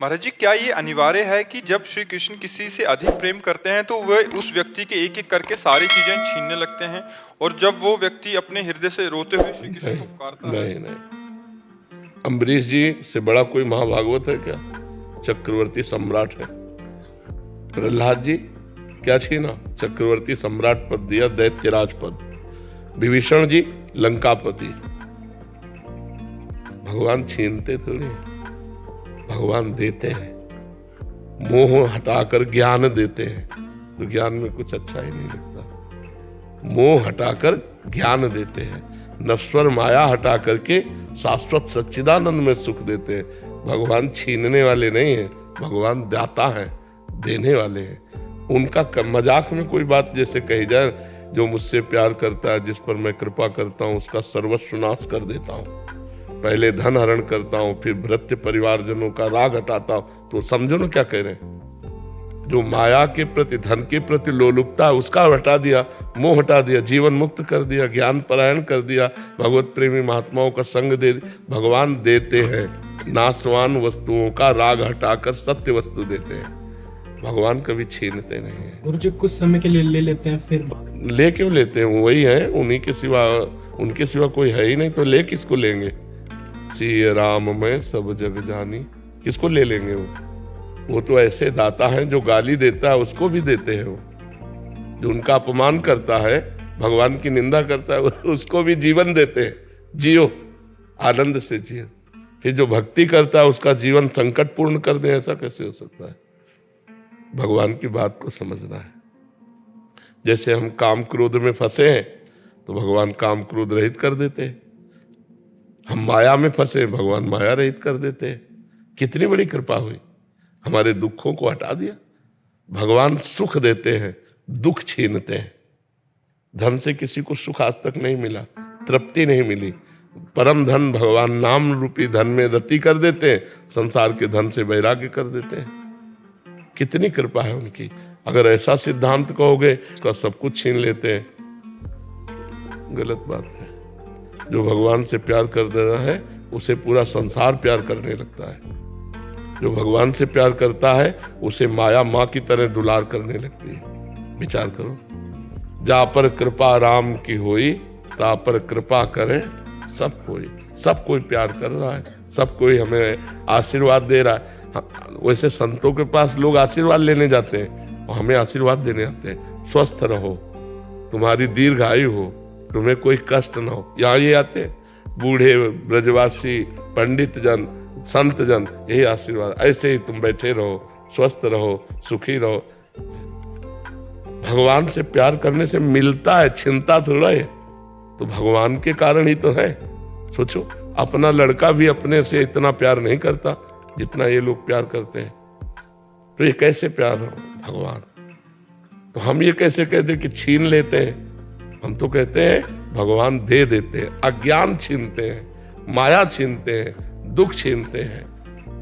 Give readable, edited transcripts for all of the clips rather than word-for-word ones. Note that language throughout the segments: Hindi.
महाराज जी, क्या ये अनिवार्य है कि जब श्री कृष्ण किसी से अधिक प्रेम करते हैं तो वह उस व्यक्ति के एक एक करके सारी चीजें छीनने लगते हैं, और जब वो व्यक्ति अपने हृदय से रोते हुए श्री कृष्ण को पुकारता है? नहीं नहीं, अम्बरीश जी से बड़ा कोई महाभागवत है क्या? चक्रवर्ती सम्राट है। प्रहलाद जी क्या छीना? चक्रवर्ती सम्राट पद दिया, दैत्यराज पद। विभीषण जी लंकापति। भगवान छीनते थोड़ी हैं, भगवान देते हैं। मोह हटाकर ज्ञान देते हैं, तो ज्ञान में कुछ अच्छा ही नहीं लगता। मोह हटाकर ज्ञान देते हैं, नश्वर माया हटा करके शाश्वत सच्चिदानंद में सुख देते हैं। भगवान छीनने वाले नहीं हैं, भगवान दाता हैं, देने वाले हैं। उनका मजाक में कोई बात जैसे कही जाए, जो मुझसे प्यार करता है, जिस पर मैं कृपा करता हूँ, उसका सर्वस्व नाश कर देता हूँ। पहले धन हरण करता हूँ, फिर भृत्य परिवारजनों का राग हटाता हूँ। तो समझो ना क्या कह रहे हैं। जो माया के प्रति, धन के प्रति लोलुपता है, उसका हटा दिया, मोह हटा दिया, जीवन मुक्त कर दिया, ज्ञान परायण कर दिया, भगवत प्रेमी महात्माओं का संग दे। भगवान देते हैं, नाशवान वस्तुओं का राग हटाकर सत्य वस्तु देते हैं। भगवान कभी छीनते नहीं है। और जो कुछ समय के लिए ले लेते हैं, फिर ले क्यों लेते हैं? वही है, उन्हीं के सिवा, उनके सिवा कोई है ही नहीं, तो ले किसको लेंगे? सिय राम में सब जग जानी, किसको ले लेंगे? वो तो ऐसे दाता हैं, जो गाली देता है उसको भी देते हैं। वो जो उनका अपमान करता है, भगवान की निंदा करता है, उसको भी जीवन देते हैं। जियो, आनंद से जियो। फिर जो भक्ति करता है उसका जीवन संकट पूर्ण कर दे, ऐसा कैसे हो सकता है? भगवान की बात को समझना है। जैसे हम काम क्रोध में फंसे हैं, तो भगवान काम क्रोध रहित कर देते हैं। हम माया में फंसे, भगवान माया रहित कर देते हैं। कितनी बड़ी कृपा हुई, हमारे दुखों को हटा दिया। भगवान सुख देते हैं, दुख छीनते हैं। धन से किसी को सुख आज तक नहीं मिला, तृप्ति नहीं मिली। परम धन भगवान नाम रूपी धन में रति कर देते हैं, संसार के धन से वैराग्य कर देते हैं। कितनी कृपा है उनकी। अगर ऐसा सिद्धांत कहोगे उसका सब कुछ छीन लेते हैं, गलत बात है। जो भगवान से प्यार कर रहा है, उसे पूरा संसार प्यार करने लगता है। जो भगवान से प्यार करता है, उसे माया माँ की तरह दुलार करने लगती है। विचार करो, जा पर कृपा राम की होई, ता पर कृपा करे सब कोई। सब कोई प्यार कर रहा है, सब कोई हमें आशीर्वाद दे रहा है। वैसे संतों के पास लोग आशीर्वाद लेने जाते हैं, और हमें आशीर्वाद देने आते हैं। स्वस्थ रहो, तुम्हारी दीर्घायु हो, तुम्हें कोई कष्ट ना हो। यहाँ ये आते हैं बूढ़े, ब्रजवासी, पंडित जन, संत जन, यही आशीर्वाद। ऐसे ही तुम बैठे रहो, स्वस्थ रहो, सुखी रहो। भगवान से प्यार करने से मिलता है, छिनता थोड़ा है। तो भगवान के कारण ही तो है। सोचो, अपना लड़का भी अपने से इतना प्यार नहीं करता जितना ये लोग प्यार करते हैं। तो ये कैसे प्यार हो भगवान? तो हम ये कैसे कहते कि छीन लेते हैं? हम तो कहते हैं भगवान दे देते हैं। अज्ञान छीनते हैं, माया छीनते हैं, दुख छीनते हैं,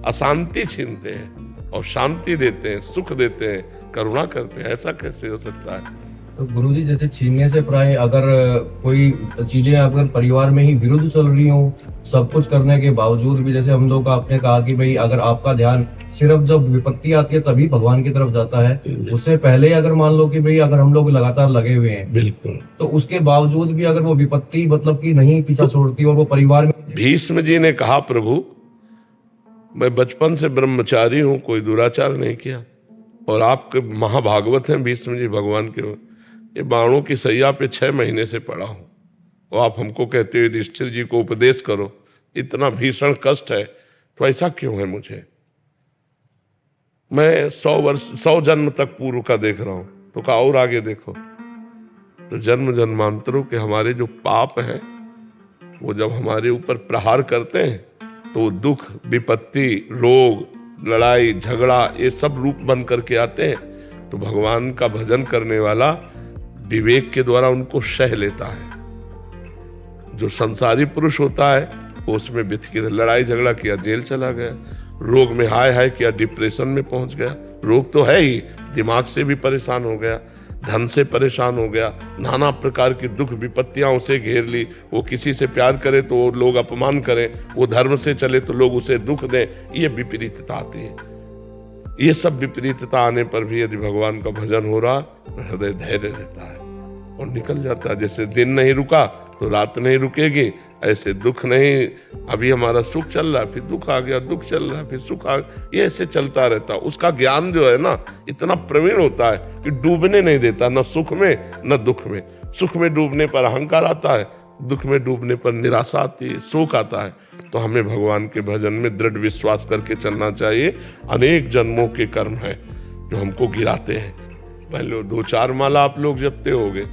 अशांति छीनते हैं, और शांति देते हैं, सुख देते हैं, करुणा करते हैं। ऐसा कैसे हो सकता है? तो गुरुजी, जैसे छीनने से प्राय अगर कोई चीजें अगर परिवार में ही विरुद्ध चल रही हो, सब कुछ करने के बावजूद भी, जैसे हम लोग आपने कहा कि भाई अगर आपका ध्यान सिर्फ जब विपत्ति आती है तभी भगवान की तरफ जाता है, उससे पहले अगर मान लो कि भाई अगर हम लोग लगातार लगे हुए हैं, बिल्कुल, तो उसके बावजूद भी अगर वो विपत्ति मतलब कि नहीं पीछा छोड़ती और वो परिवार में। भीष्म जी ने कहा, प्रभु मैं बचपन से ब्रह्मचारी हूं, कोई दुराचार नहीं किया, और आपके महाभागवत हैं भीष्म जी भगवान के। ये बाणों की सैया पे 6 महीने से पड़ा हूं, और आप हमको कहते हो युधिष्ठिर जी को उपदेश करो। इतना भीषण कष्ट है, तो ऐसा क्यों है मुझे? मैं 100 जन्म तक पूर्व का देख रहा हूं, तो कहा और आगे देखो। तो जन्म जन्मांतरों के हमारे जो पाप हैं, वो जब हमारे ऊपर प्रहार करते हैं, तो दुख, विपत्ति, रोग, लड़ाई झगड़ा, ये सब रूप बन करके आते हैं। तो भगवान का भजन करने वाला विवेक के द्वारा उनको सह लेता है। जो संसारी पुरुष होता है, वो उसमें बिथ के लड़ाई झगड़ा किया, जेल चला गया। रोग में हाय हाय किया, डिप्रेशन में पहुंच गया। रोग तो है ही, दिमाग से भी परेशान हो गया। धन से परेशान हो गया, नाना प्रकार की दुख विपत्तियां उसे घेर ली। वो किसी से प्यार करे तो वो लोग अपमान करें, वो धर्म से चले तो लोग उसे दुख दें। ये विपरीतता आती है। ये सब विपरीतता आने पर भी यदि भगवान का भजन हो रहा तो हृदय धैर्य रहता है और निकल जाता है। जैसे दिन नहीं रुका तो रात नहीं रुकेगी, ऐसे दुख नहीं, अभी हमारा सुख चल रहा है फिर दुख आ गया, दुख चल रहा है फिर सुख आ गया, ये ऐसे चलता रहता है। उसका ज्ञान जो है ना इतना प्रवीण होता है कि डूबने नहीं देता, न सुख में न दुख में। सुख में डूबने पर अहंकार आता है, दुख में डूबने पर निराशा आती है, शोक आता है। तो हमें भगवान के भजन में दृढ़ विश्वास करके चलना चाहिए। अनेक जन्मों के कर्म है जो हमको गिराते हैं। मान लो 2-4 माला आप लोग जपते होगे,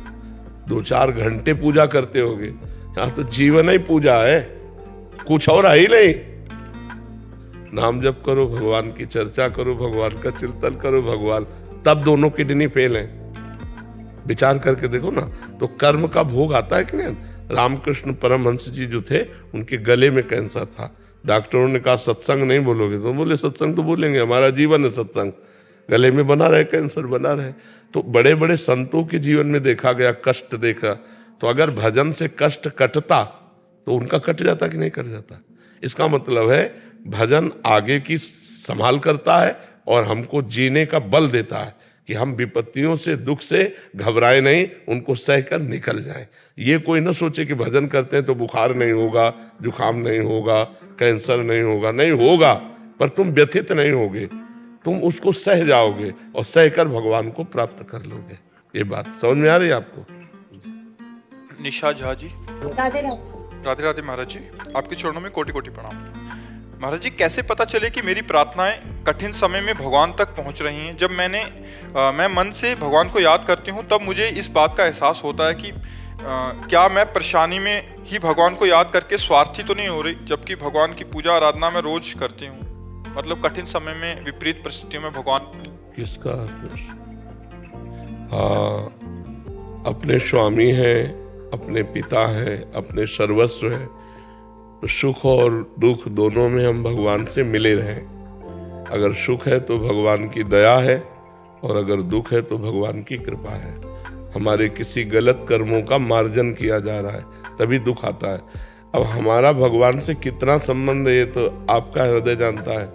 2-4 घंटे पूजा करते होगे, यहाँ तो जीवन ही पूजा है, कुछ और है ही नहीं। नाम जप करो, भगवान की चर्चा करो, भगवान का चिंतन करो, भगवान, तब दोनों किडनी फेल है। विचार करके देखो ना, तो कर्म का भोग आता है कि नहीं। रामकृष्ण परमहंस जी जो थे उनके गले में कैंसर था। डॉक्टरों ने कहा सत्संग नहीं बोलोगे, तो बोले सत्संग तो बोलेंगे, हमारा जीवन है सत्संग। गले में बना रहे कैंसर, बना रहे। तो बड़े बड़े संतों के जीवन में देखा गया, कष्ट देखा। तो अगर भजन से कष्ट कटता तो उनका कट जाता कि नहीं कट जाता। इसका मतलब है भजन आगे की संभाल करता है और हमको जीने का बल देता है कि हम विपत्तियों से, दुख से घबराए नहीं, उनको सहकर निकल जाएं। ये कोई न सोचे कि भजन करते हैं तो बुखार नहीं होगा, जुकाम नहीं होगा, कैंसर नहीं होगा। नहीं होगा, पर तुम व्यथित नहीं होगे, तुम उसको सह जाओगे और सहकर भगवान को प्राप्त कर लोगे। ये बात समझ में आ रही है आपको? निशा झा जी, राधे राधे। राधे राधे महाराज जी, आपके चरणों में कोटि कोटि प्रणाम। महाराज जी, कैसे पता चले कि मेरी प्रार्थनाएं कठिन समय में भगवान तक पहुंच रही हैं? जब मैं मन से भगवान को याद करती हूं तब मुझे इस बात का एहसास होता है कि क्या मैं परेशानी में ही भगवान को याद करके स्वार्थी तो नहीं हो रही, जबकि भगवान की पूजा आराधना मैं रोज करती हूँ। मतलब कठिन समय में, विपरीत परिस्थितियों में भगवान किसका? हाँ, अपने स्वामी हैं, अपने पिता हैं, अपने सर्वस्व हैं। तो सुख और दुख दोनों में हम भगवान से मिले रहें। अगर सुख है तो भगवान की दया है, और अगर दुख है तो भगवान की कृपा है। हमारे किसी गलत कर्मों का मार्जन किया जा रहा है, तभी दुख आता है। अब हमारा भगवान से कितना संबंध है ये तो आपका हृदय जानता है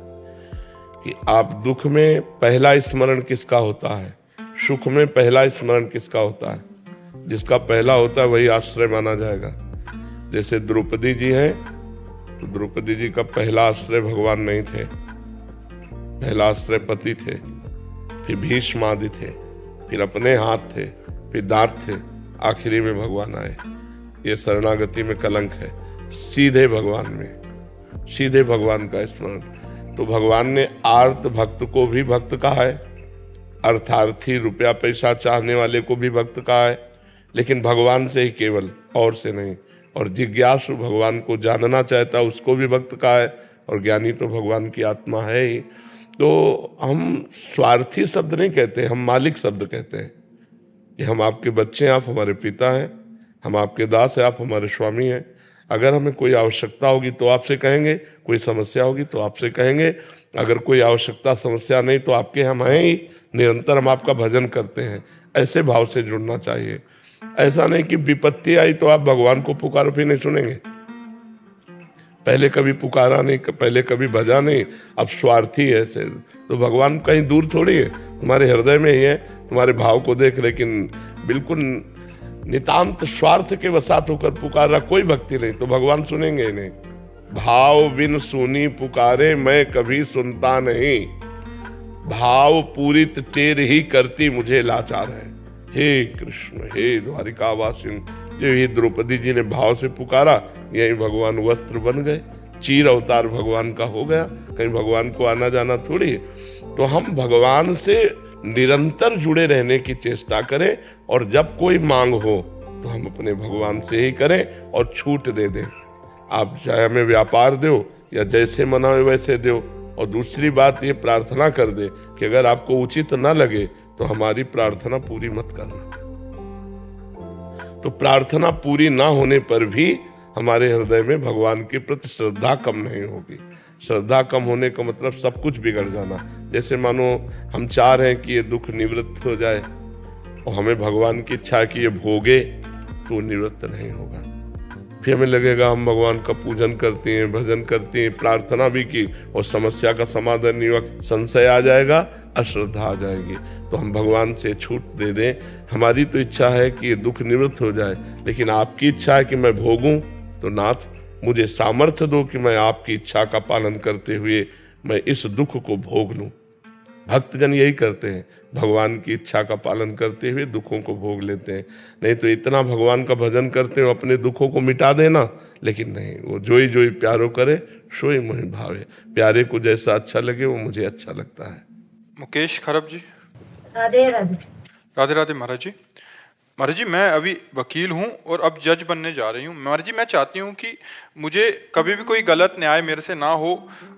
कि आप दुख में पहला स्मरण किसका होता है, सुख में पहला स्मरण किसका होता है। जिसका पहला होता है वही आश्रय माना जाएगा। जैसे द्रौपदी जी हैं, तो द्रौपदी जी का पहला आश्रय भगवान नहीं थे, पहला आश्रय पति थे, फिर भीष्म आदि थे, फिर अपने हाथ थे, फिर दांत थे, आखिरी में भगवान आए। ये शरणागति में कलंक है। सीधे भगवान में, सीधे भगवान का स्मरण। तो भगवान ने आर्त भक्त को भी भक्त कहा है, अर्थार्थी रुपया पैसा चाहने वाले को भी भक्त कहा है, लेकिन भगवान से ही केवल, और से नहीं। और जिज्ञासु भगवान को जानना चाहता है उसको भी भक्त कहा है, और ज्ञानी तो भगवान की आत्मा है ही। तो हम स्वार्थी शब्द नहीं कहते, हम मालिक शब्द कहते हैं कि हम आपके बच्चे हैं, आप हमारे पिता हैं, हम आपके दास हैं, आप हमारे स्वामी हैं। अगर हमें कोई आवश्यकता होगी तो आपसे कहेंगे, कोई समस्या होगी तो आपसे कहेंगे। अगर कोई आवश्यकता समस्या नहीं तो आपके हम हैं ही, निरंतर हम आपका भजन करते हैं। ऐसे भाव से जुड़ना चाहिए। ऐसा नहीं कि विपत्ति आई तो आप भगवान को पुकारो फिर नहीं सुनेंगे। पहले कभी पुकारा नहीं, पहले कभी भजा नहीं, अब स्वार्थी है ऐसे, तो भगवान कहीं दूर थोड़ी है, तुम्हारे हृदय में ही है। तुम्हारे भाव को देख, लेकिन बिल्कुल नितांत स्वार्थ के वसात होकर पुकार रहा, कोई भक्ति नहीं, तो भगवान सुनेंगे ही नहीं। भाव बिन सुनी पुकारे मैं कभी सुनता नहीं, भाव पूरित टेर ही करती मुझे लाचार है। हे कृष्ण, हे द्वारिकावासिन, जो ये द्रौपदी जी ने भाव से पुकारा, यही भगवान वस्त्र बन गए, चीर अवतार भगवान का हो गया। कहीं भगवान को आना जाना थोड़ी है। तो हम भगवान से निरंतर जुड़े रहने की चेष्टा करें, और जब कोई मांग हो तो हम अपने भगवान से ही करें और छूट दे दें। आप चाहे हमें व्यापार दो या जैसे मनाओ वैसे दो। और दूसरी बात ये प्रार्थना कर दे कि अगर आपको उचित न लगे तो हमारी प्रार्थना पूरी मत करना। तो प्रार्थना पूरी ना होने पर भी हमारे हृदय में भगवान के प्रति श्रद्धा कम नहीं होगी। श्रद्धा कम होने का मतलब सब कुछ बिगड़ जाना। जैसे मानो हम चाह रहे हैं कि ये दुख निवृत्त हो जाए, और हमें भगवान की इच्छा है कि ये भोगे, तो निवृत्त नहीं होगा। फिर हमें लगेगा हम भगवान का पूजन करते हैं, भजन करते हैं, प्रार्थना भी की और समस्या का समाधान नहीं हुआ, संशय आ जाएगा, अश्रद्धा आ जाएगी। तो हम भगवान से छूट दे दें। हमारी तो इच्छा है कि ये दुख निवृत्त हो जाए, लेकिन आपकी इच्छा है कि मैं भोगूं, तो नाथ मुझे सामर्थ्य दो कि मैं आपकी इच्छा का पालन करते हुए मैं इस दुख को भोग लूं। भक्तजन यही करते हैं, भगवान की इच्छा का पालन करते हुए दुखों को भोग लेते हैं। नहीं तो इतना भगवान का भजन करते हो अपने दुखों को मिटा देना, लेकिन नहीं, वो जोई जोई प्यारो करे सोई मोहि भावे। प्यारे को जैसा अच्छा लगे वो मुझे अच्छा लगता है। मुकेश खरब जी। राधे राधे। राधे राधे महाराज जी। महाराज जी, मैं अभी वकील हूँ और अब जज बनने जा रही हूँ। महाराज जी, मैं चाहती हूँ कि मुझे कभी भी कोई गलत न्याय मेरे से ना हो,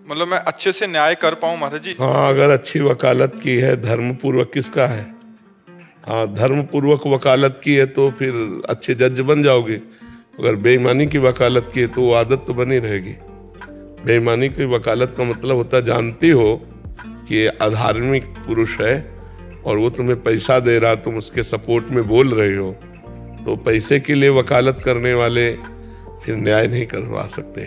मतलब मैं अच्छे से न्याय कर पाऊँ महाराज जी। हाँ, अगर अच्छी वकालत की है, धर्मपूर्वक किसका है, हाँ धर्मपूर्वक वकालत की है तो फिर अच्छे जज बन जाओगे। अगर बेईमानी की वकालत की है तो वो आदत तो बनी रहेगी। बेईमानी की वकालत का मतलब होता है जानती हो कि ये अधार्मिक पुरुष है और वो तुम्हें पैसा दे रहा, तुम उसके सपोर्ट में बोल रहे हो, तो पैसे के लिए वकालत करने वाले फिर न्याय नहीं करवा सकते।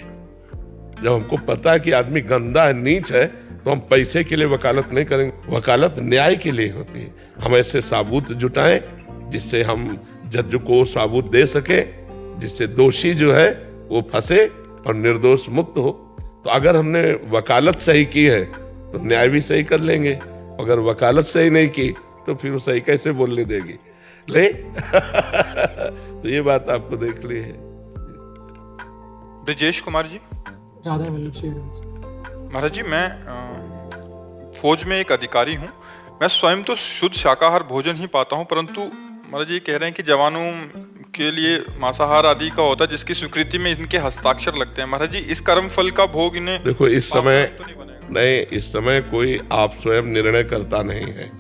जब हमको पता है कि आदमी गंदा है, नीच है, तो हम पैसे के लिए वकालत नहीं करेंगे। वकालत न्याय के लिए होती है। हम ऐसे साबूत जुटाएं जिससे हम जज को साबूत दे सके, जिससे दोषी जो है वो फंसे और निर्दोष मुक्त हो। तो अगर हमने वकालत सही की है तो न्याय भी सही कर लेंगे। अगर वकालत सही नहीं की तो फिर वो सही कैसे बोलने देगी, ले तो ये बात आपको देख ली है। ब्रजेश कुमार जी। राधा वल्लभ श्री महाराज जी, मैं फौज में एक अधिकारी हूँ। मैं स्वयं तो शुद्ध शाकाहार भोजन ही पाता हूँ, परंतु महाराज जी कह रहे हैं कि जवानों के लिए मांसाहार आदि का होता है, जिसकी स्वीकृति में इनके हस्ताक्षर लगते हैं। महाराज जी, इस कर्म फल का भोग इन्हें देखो इस समय तो नहीं बनेगा? नहीं, इस समय कोई आप स्वयं निर्णय करता नहीं है।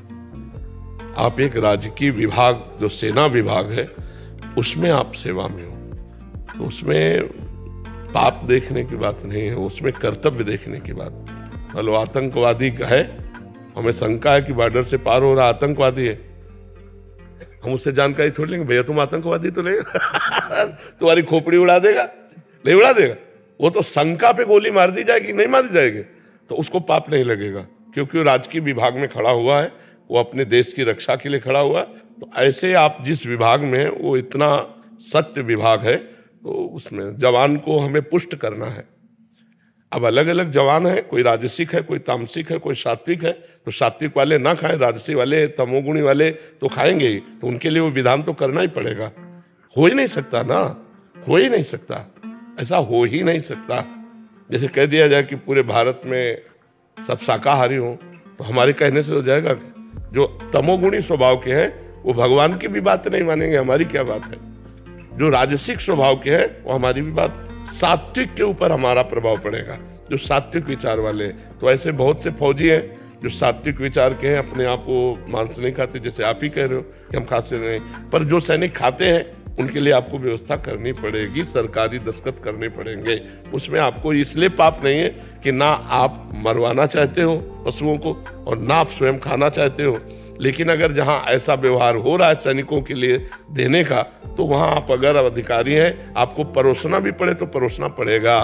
आप एक राजकीय विभाग जो सेना विभाग है उसमें आप सेवा में हो, तो उसमें पाप देखने की बात नहीं है, उसमें कर्तव्य देखने की बात। मतलब आतंकवादी का है, हमें शंका है कि बॉर्डर से पार हो रहा आतंकवादी है, हम उससे जानकारी थोड़ी लेंगे, भैया तुम आतंकवादी तो नहीं तुम्हारी खोपड़ी उड़ा देगा, नहीं उड़ा देगा, वो तो शंका पे गोली मार दी जाएगी, नहीं मारी जाएगी, तो उसको पाप नहीं लगेगा, क्योंकि वो राजकीय विभाग में खड़ा हुआ है, वो अपने देश की रक्षा के लिए खड़ा हुआ है। तो ऐसे आप जिस विभाग में है वो इतना सत्य विभाग है, तो उसमें जवान को हमें पुष्ट करना है। अब अलग अलग जवान है, कोई राजसिक है, कोई तामसिक है, कोई सात्विक है, तो सात्विक वाले ना खाएं, राजसी वाले तमोगुणी वाले तो खाएंगे ही, तो उनके लिए वो विधान तो करना ही पड़ेगा। हो ही नहीं सकता ना, हो ही नहीं सकता, ऐसा हो ही नहीं सकता। जैसे कह दिया जाए कि पूरे भारत में सब शाकाहारी हों, तो हमारे कहने से हो जाएगा? जो तमोगुणी स्वभाव के हैं वो भगवान की भी बात नहीं मानेंगे, हमारी क्या बात है। जो राजसिक स्वभाव के हैं वो हमारी भी बात, सात्विक के ऊपर हमारा प्रभाव पड़ेगा, जो सात्विक विचार वाले। तो ऐसे बहुत से फौजी हैं जो सात्विक विचार के हैं, अपने आप को मांस नहीं खाते, जैसे आप ही कह रहे हो कि हम खाते नहीं, पर जो सैनिक खाते हैं उनके लिए आपको व्यवस्था करनी पड़ेगी, सरकारी दस्तखत करने पड़ेंगे। उसमें आपको इसलिए पाप नहीं है कि ना आप मरवाना चाहते हो पशुओं को और ना आप स्वयं खाना चाहते हो, लेकिन अगर जहां ऐसा व्यवहार हो रहा है सैनिकों के लिए देने का, तो वहां आप अगर अधिकारी हैं, आपको परोसना भी पड़े तो परोसना पड़ेगा,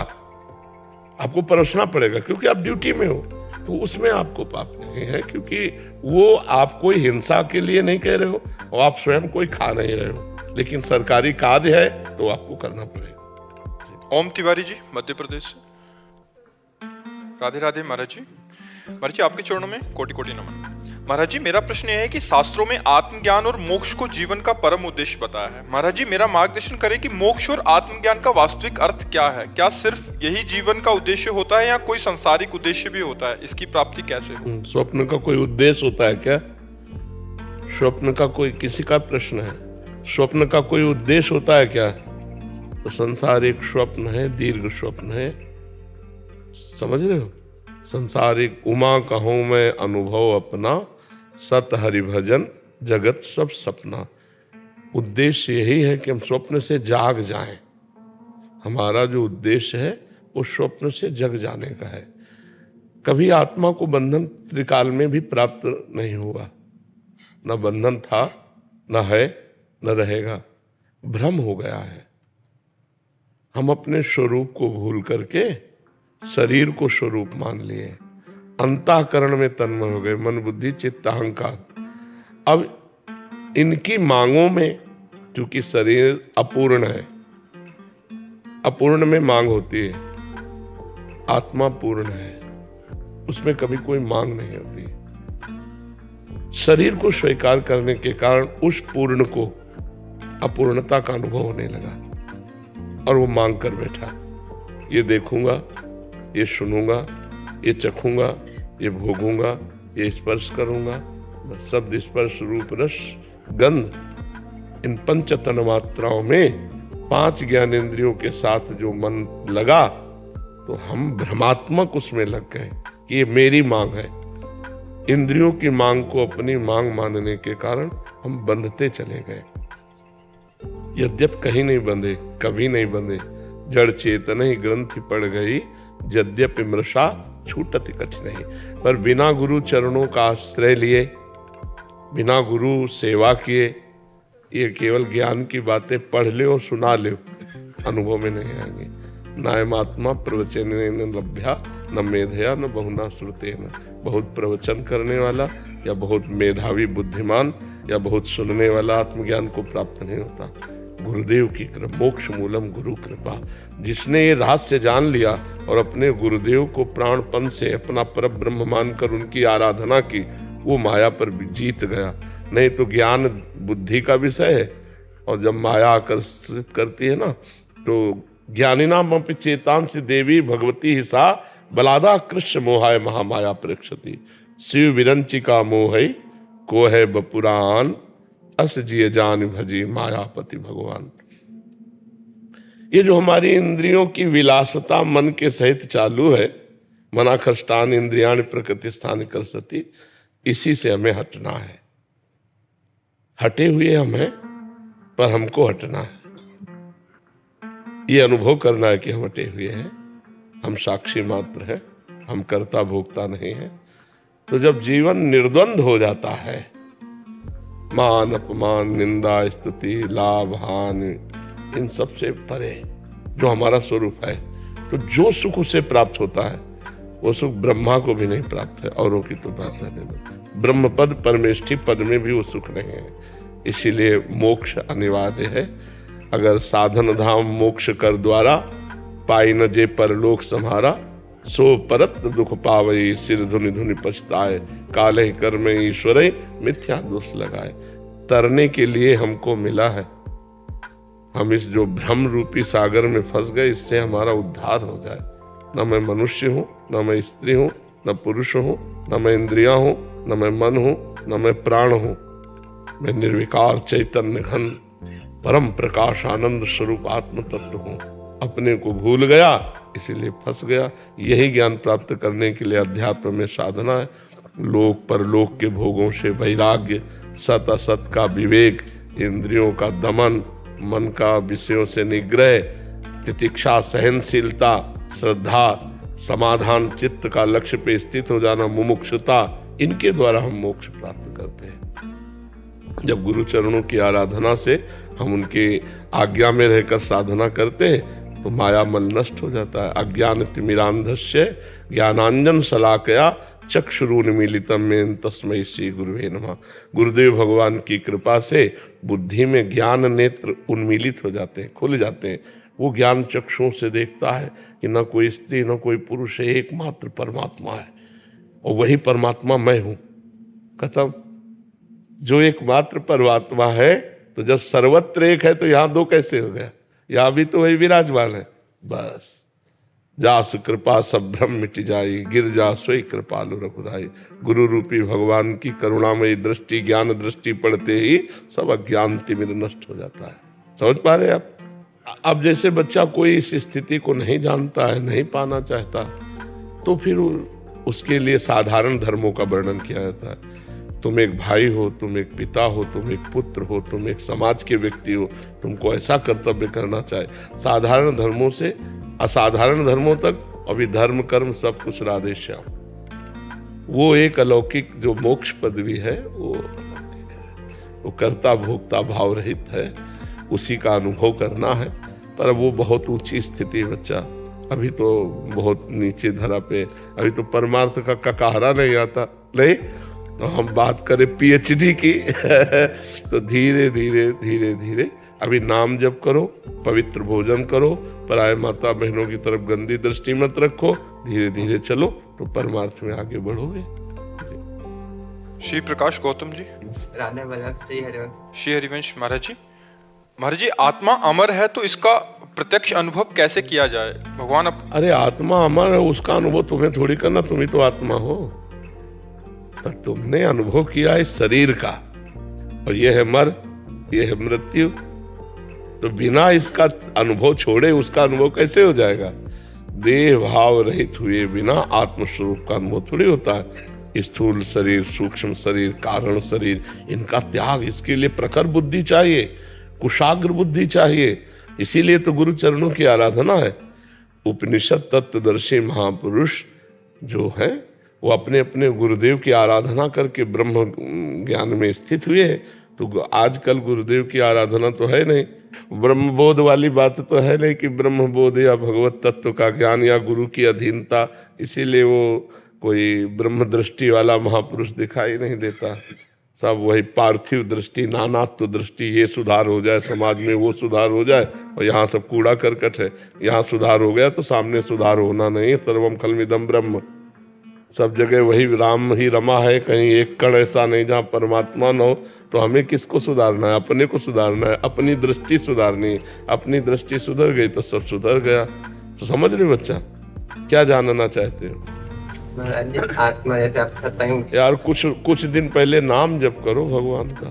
आपको परोसना पड़ेगा, क्योंकि आप ड्यूटी में हो। तो उसमें आपको पाप नहीं है, क्योंकि वो आप कोई हिंसा के लिए नहीं कह रहे हो और आप स्वयं कोई खा नहीं रहे हो, लेकिन सरकारी कार्य है तो आपको करना पड़ेगा। ओम तिवारी जी, मध्य प्रदेश से। राधे राधे महाराज जी। महाराज जी, आपके चरणों में कोटि कोटि नमन। महाराज जी, मेरा प्रश्न यह है कि शास्त्रों में आत्मज्ञान और मोक्ष को जीवन का परम उद्देश्य बताया है। महाराज जी, मेरा मार्गदर्शन करें कि मोक्ष और आत्मज्ञान का वास्तविक अर्थ क्या है? क्या सिर्फ यही जीवन का उद्देश्य होता है या कोई सांसारिक उद्देश्य भी होता है? इसकी प्राप्ति कैसे हो? स्वप्न का कोई उद्देश्य होता है क्या? स्वप्न का कोई, किसी का प्रश्न है, स्वप्न का कोई उद्देश्य होता है क्या? तो संसार एक स्वप्न है, दीर्घ स्वप्न है, समझ रहे हो? संसार एक उमा कहूं मैं अनुभव अपना, सत हरि भजन जगत सब सपना। उद्देश्य यही है कि हम स्वप्न से जाग जाएं। हमारा जो उद्देश्य है वो स्वप्न से जग जाने का है। कभी आत्मा को बंधन त्रिकाल में भी प्राप्त नहीं हुआ, न बंधन था न है न रहेगा, भ्रम हो गया है। हम अपने स्वरूप को भूल करके शरीर को स्वरूप मान लिए, अंतःकरण में तन्मय हो गए, मन बुद्धि चित्त अहंकार। अब इनकी मांगों में, क्योंकि शरीर अपूर्ण है, अपूर्ण में मांग होती है, आत्मा पूर्ण है, उसमें कभी कोई मांग नहीं होती। शरीर को स्वीकार करने के कारण उस पूर्ण को अपूर्णता का अनुभव होने लगा और वो मांग कर बैठा, ये देखूंगा, ये सुनूंगा, ये चखूंगा, ये भोगूंगा, ये स्पर्श करूंगा। बस शब्द स्पर्श रूप रस गंध, इन पंच तन मात्राओं में 5 ज्ञानेंद्रियों के साथ जो मन लगा तो हम भ्रमात्मक उसमें लग गए कि ये मेरी मांग है। इंद्रियों की मांग को अपनी मांग मानने के कारण हम बंधते चले गए। यद्यप कहीं नहीं बंधे, कभी नहीं बंधे, जड़ चेतन ही ग्रंथि पड़ गई, यद्यपि मृषा छूटति कठिन ही। पर बिना गुरु चरणों का आश्रय लिए, बिना गुरु सेवा किए, ये केवल ज्ञान की बातें पढ़ ले और सुना ले, अनुभव में नहीं आएंगे। नायमात्मा प्रवचन न लभ्या न मेधया न बहुना श्रुतेन। बहुत प्रवचन करने वाला या बहुत मेधावी बुद्धिमान या बहुत सुनने वाला आत्मज्ञान को प्राप्त नहीं होता। गुरुदेव की कृपा, मोक्ष मूलम गुरु कृपा। जिसने ये रहस्य जान लिया और अपने गुरुदेव को प्राणपन से अपना परम ब्रह्म मानकर उनकी आराधना की, वो माया पर भी जीत गया। नहीं तो ज्ञान बुद्धि का विषय है, और जब माया आकर्षित करती है ना, तो ज्ञानिनाम अपि चेतांसि देवी भगवती हिसा बलादा कृष्ण मोहाय महामाया प्रेक्षति। शिव विरंचिका मोहई को है बपुरान, अस जिय जान भजी मायापति भगवान। ये जो हमारी इंद्रियों की विलासता मन के सहित चालू है, मनाखष्टान इंद्रियाण प्रकृति स्थान कर सती, इसी से हमें हटना है। हटे हुए हम हैं, पर हमको हटना है। ये अनुभव करना है कि हम हटे हुए हैं, हम साक्षी मात्र हैं, हम कर्ता भोक्ता नहीं हैं। तो जब जीवन निर्द्वंद हो जाता है, मान अपमान निंदा स्तुति लाभ हानि इन सब से परे जो हमारा स्वरूप है, तो जो सुख उसे प्राप्त होता है वो सुख ब्रह्मा को भी नहीं प्राप्त है। औरों की तो बात रहने दो, ब्रह्म पद परमेष्ठी पद में भी वो सुख नहीं है। इसीलिए मोक्ष अनिवार्य है। अगर साधन धाम मोक्ष कर द्वारा, पाई न जे परलोक सम्हारा, सो परत दुख पावई सिर धुनि धुनि पछताए, काले कर्म ईश्वर मिथ्या दोष लगाए। तरने के लिए हमको मिला है, हम इस जो भ्रम रूपी सागर में फंस गए, इससे हमारा उद्धार हो जाए। न मैं मनुष्य हूँ, न मैं स्त्री हूँ, न पुरुष हूँ, न मैं इंद्रियां हूँ, न मैं मन हूँ, न मैं प्राण हूँ। मैं निर्विकार चैतन्य घन परम प्रकाश आनंद स्वरूप आत्म तत्व हूँ। अपने को भूल गया, इसीलिए फंस गया। यही ज्ञान प्राप्त करने के लिए अध्यात्म में साधना है। लोक परलोक के भोगों से वैराग्य, सत असत का विवेक, इंद्रियों का दमन, मन का विषयों से निग्रह, तितिक्षा, सहनशीलता, श्रद्धा, समाधान, चित्त का लक्ष्य पे स्थित हो जाना, मुमुक्षुता, इनके द्वारा हम मोक्ष प्राप्त करते हैं। जब गुरु चरणों की आराधना से हम उनके आज्ञा में रहकर साधना करते हैं तो माया मल नष्ट हो जाता है। अज्ञान तिमिरांधस्य ज्ञानांजन शलाकया चक्षुरुन्मीलितम में तस्मै श्री गुरुवे नमः। गुरुदेव भगवान की कृपा से बुद्धि में ज्ञान नेत्र उन्मीलित हो जाते हैं, खुल जाते हैं। वो ज्ञान चक्षुओं से देखता है कि न कोई स्त्री न कोई पुरुष है, एकमात्र परमात्मा है, और वही परमात्मा मैं हूँ। खत्म। जो एकमात्र परमात्मा है, तो जब सर्वत्र एक है तो यहाँ दो कैसे हो गया? यहाँ भी तो वही विराजमान है। बस जासु कृपा सब भ्रम मिट जाई, गिर जा सोई कृपालु रघुराई। गुरु रूपी भगवान की करुणामयी दृष्टि, ज्ञान दृष्टि पड़ते ही सब अज्ञान तिमिर नष्ट हो जाता है। समझ पा रहे आप? अब जैसे बच्चा कोई इस स्थिति को नहीं जानता है, नहीं पाना चाहता, तो फिर उसके लिए साधारण धर्मों का वर्णन किया जाता है। तुम एक भाई हो, तुम एक पिता हो, तुम एक पुत्र हो, तुम एक समाज के व्यक्ति हो, तुमको ऐसा कर्तव्य करना चाहिए। साधारण धर्मों से असाधारण धर्मों तक, अभी धर्म कर्म सब कुछ राधे श्याम। वो एक अलौकिक जो मोक्ष पदवी है, वो अलौकिक है। वो कर्ता भोक्ता भाव रहित है, उसी का अनुभव करना है। पर वो बहुत ऊंची स्थिति है बच्चा, अभी तो बहुत नीचे धरा पे, अभी तो परमार्थ का ककाहरा नहीं आता। नहीं तो हम बात करें पीएचडी की तो धीरे धीरे धीरे धीरे अभी नाम जप करो, पवित्र भोजन करो, पराये माता बहनों की तरफ गंदी दृष्टि मत रखो, धीरे धीरे चलो तो परमार्थ में आगे बढ़ोगे। श्री प्रकाश गौतम जी। राधे वल्लभ श्री हरिवंश। श्री हरिवंश महाराज जी, आत्मा अमर है तो इसका प्रत्यक्ष अनुभव कैसे किया जाए? भगवान अरे आत्मा अमर है, उसका अनुभव तुम्हें थोड़ी करना, तुम ही तो आत्मा हो। तो तुमने अनुभव किया इस शरीर का, और ये है मर, ये है मृत्यु, तो बिना इसका अनुभव छोड़े उसका अनुभव कैसे हो जाएगा? देह भाव रहित हुए बिना आत्मस्वरूप का अनुभव थोड़ी होता है। स्थूल शरीर, सूक्ष्म शरीर, कारण शरीर, इनका त्याग, इसके लिए प्रखर बुद्धि चाहिए, कुशाग्र बुद्धि चाहिए। इसीलिए तो गुरु चरणों की आराधना है। उपनिषद तत्वदर्शी महापुरुष जो है वो अपने अपने गुरुदेव की आराधना करके ब्रह्म ज्ञान में स्थित हुए हैं। तो आजकल गुरुदेव की आराधना तो है नहीं, ब्रह्मबोध वाली बात तो है नहीं कि ब्रह्मबोध या भगवत तत्व का ज्ञान या गुरु की अधीनता, इसीलिए वो कोई ब्रह्म दृष्टि वाला महापुरुष दिखाई नहीं देता। सब वही पार्थिव दृष्टि, नानात्व दृष्टि, ये सुधार हो जाए समाज में, वो सुधार हो जाए, और यहाँ सब कूड़ा करकट है। यहाँ सुधार हो गया तो सामने सुधार होना नहीं। सर्वम खल्विदम ब्रह्म, सब जगह वही राम ही रमा है, कहीं एक कण ऐसा नहीं जहाँ परमात्मा न हो। तो हमें किसको सुधारना है? अपने को सुधारना है, अपनी दृष्टि सुधारनी है। अपनी दृष्टि सुधर गई तो सब सुधर गया। तो समझ रहे बच्चा, क्या जानना चाहते हो? आत्मा जैसे आप सत्संग यार कुछ दिन पहले नाम जप करो भगवान का,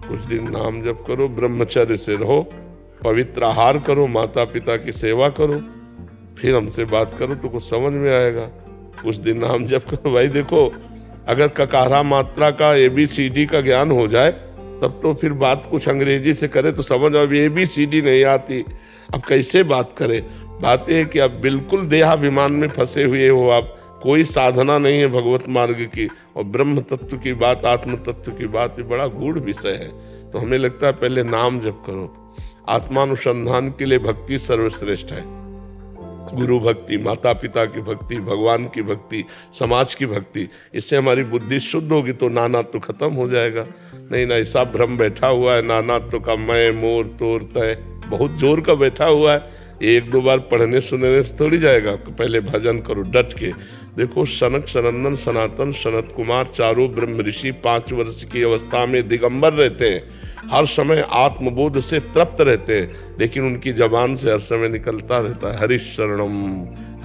कुछ दिन नाम जप करो, ब्रह्मचर्य से रहो, पवित्र आहार करो, माता पिता की सेवा करो, फिर हमसे बात करो तो कुछ समझ में आएगा। कुछ दिन नाम जप करो। भाई देखो, अगर ककारा मात्रा का ABCD का ज्ञान हो जाए तब तो फिर बात कुछ अंग्रेजी से करे तो समझ, अब ABCD नहीं आती, अब कैसे बात करे? बात यह है कि आप बिल्कुल देहाभिमान में फंसे हुए हो, आप कोई साधना नहीं है भगवत मार्ग की, और ब्रह्म तत्व की बात, आत्म तत्व की बात, ये बड़ा गूढ़ विषय है। तो हमें लगता है पहले नाम जप करो। आत्मानुसंधान के लिए भक्ति सर्वश्रेष्ठ है। गुरु भक्ति, माता पिता की भक्ति, भगवान की भक्ति, समाज की भक्ति, इससे हमारी बुद्धि शुद्ध होगी तो नानात्व खत्म हो जाएगा। नहीं ना, ऐसा भ्रम बैठा हुआ है नानात्व का, मैं मोर तोर तय, बहुत जोर का बैठा हुआ है। एक दो बार पढ़ने सुनने से थोड़ी जाएगा। पहले भजन करो डट के। देखो, सनक सनंदन सनातन सनत कुमार चारों ब्रह्म ऋषि 5 वर्ष की अवस्था में दिगंबर रहते हैं, हर समय आत्मबोध से तृप्त रहते हैं, लेकिन उनकी जबान से हर समय निकलता रहता है हरिश शरणम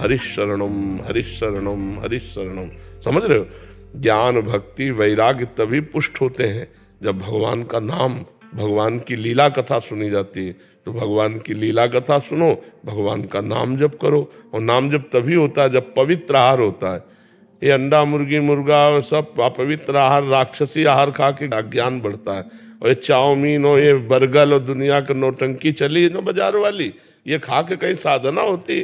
हरिश शरणम हरिश शरणम हरिश शरणम। समझ रहे हो? ज्ञान भक्ति वैराग्य तभी पुष्ट होते हैं जब भगवान का नाम, भगवान की लीला कथा सुनी जाती है। तो भगवान की लीला कथा सुनो, भगवान का नाम जप करो, और नाम जप तभी होता है जब पवित्र आहार होता है। ये अंडा मुर्गी मुर्गा सब अपवित्र आहार, राक्षसी आहार खा के अज्ञान बढ़ता है। और ये चाउमीन और ये बर्गर और दुनिया की नौटंकी चली ना बाजार वाली, ये खा के कहीं साधना होती?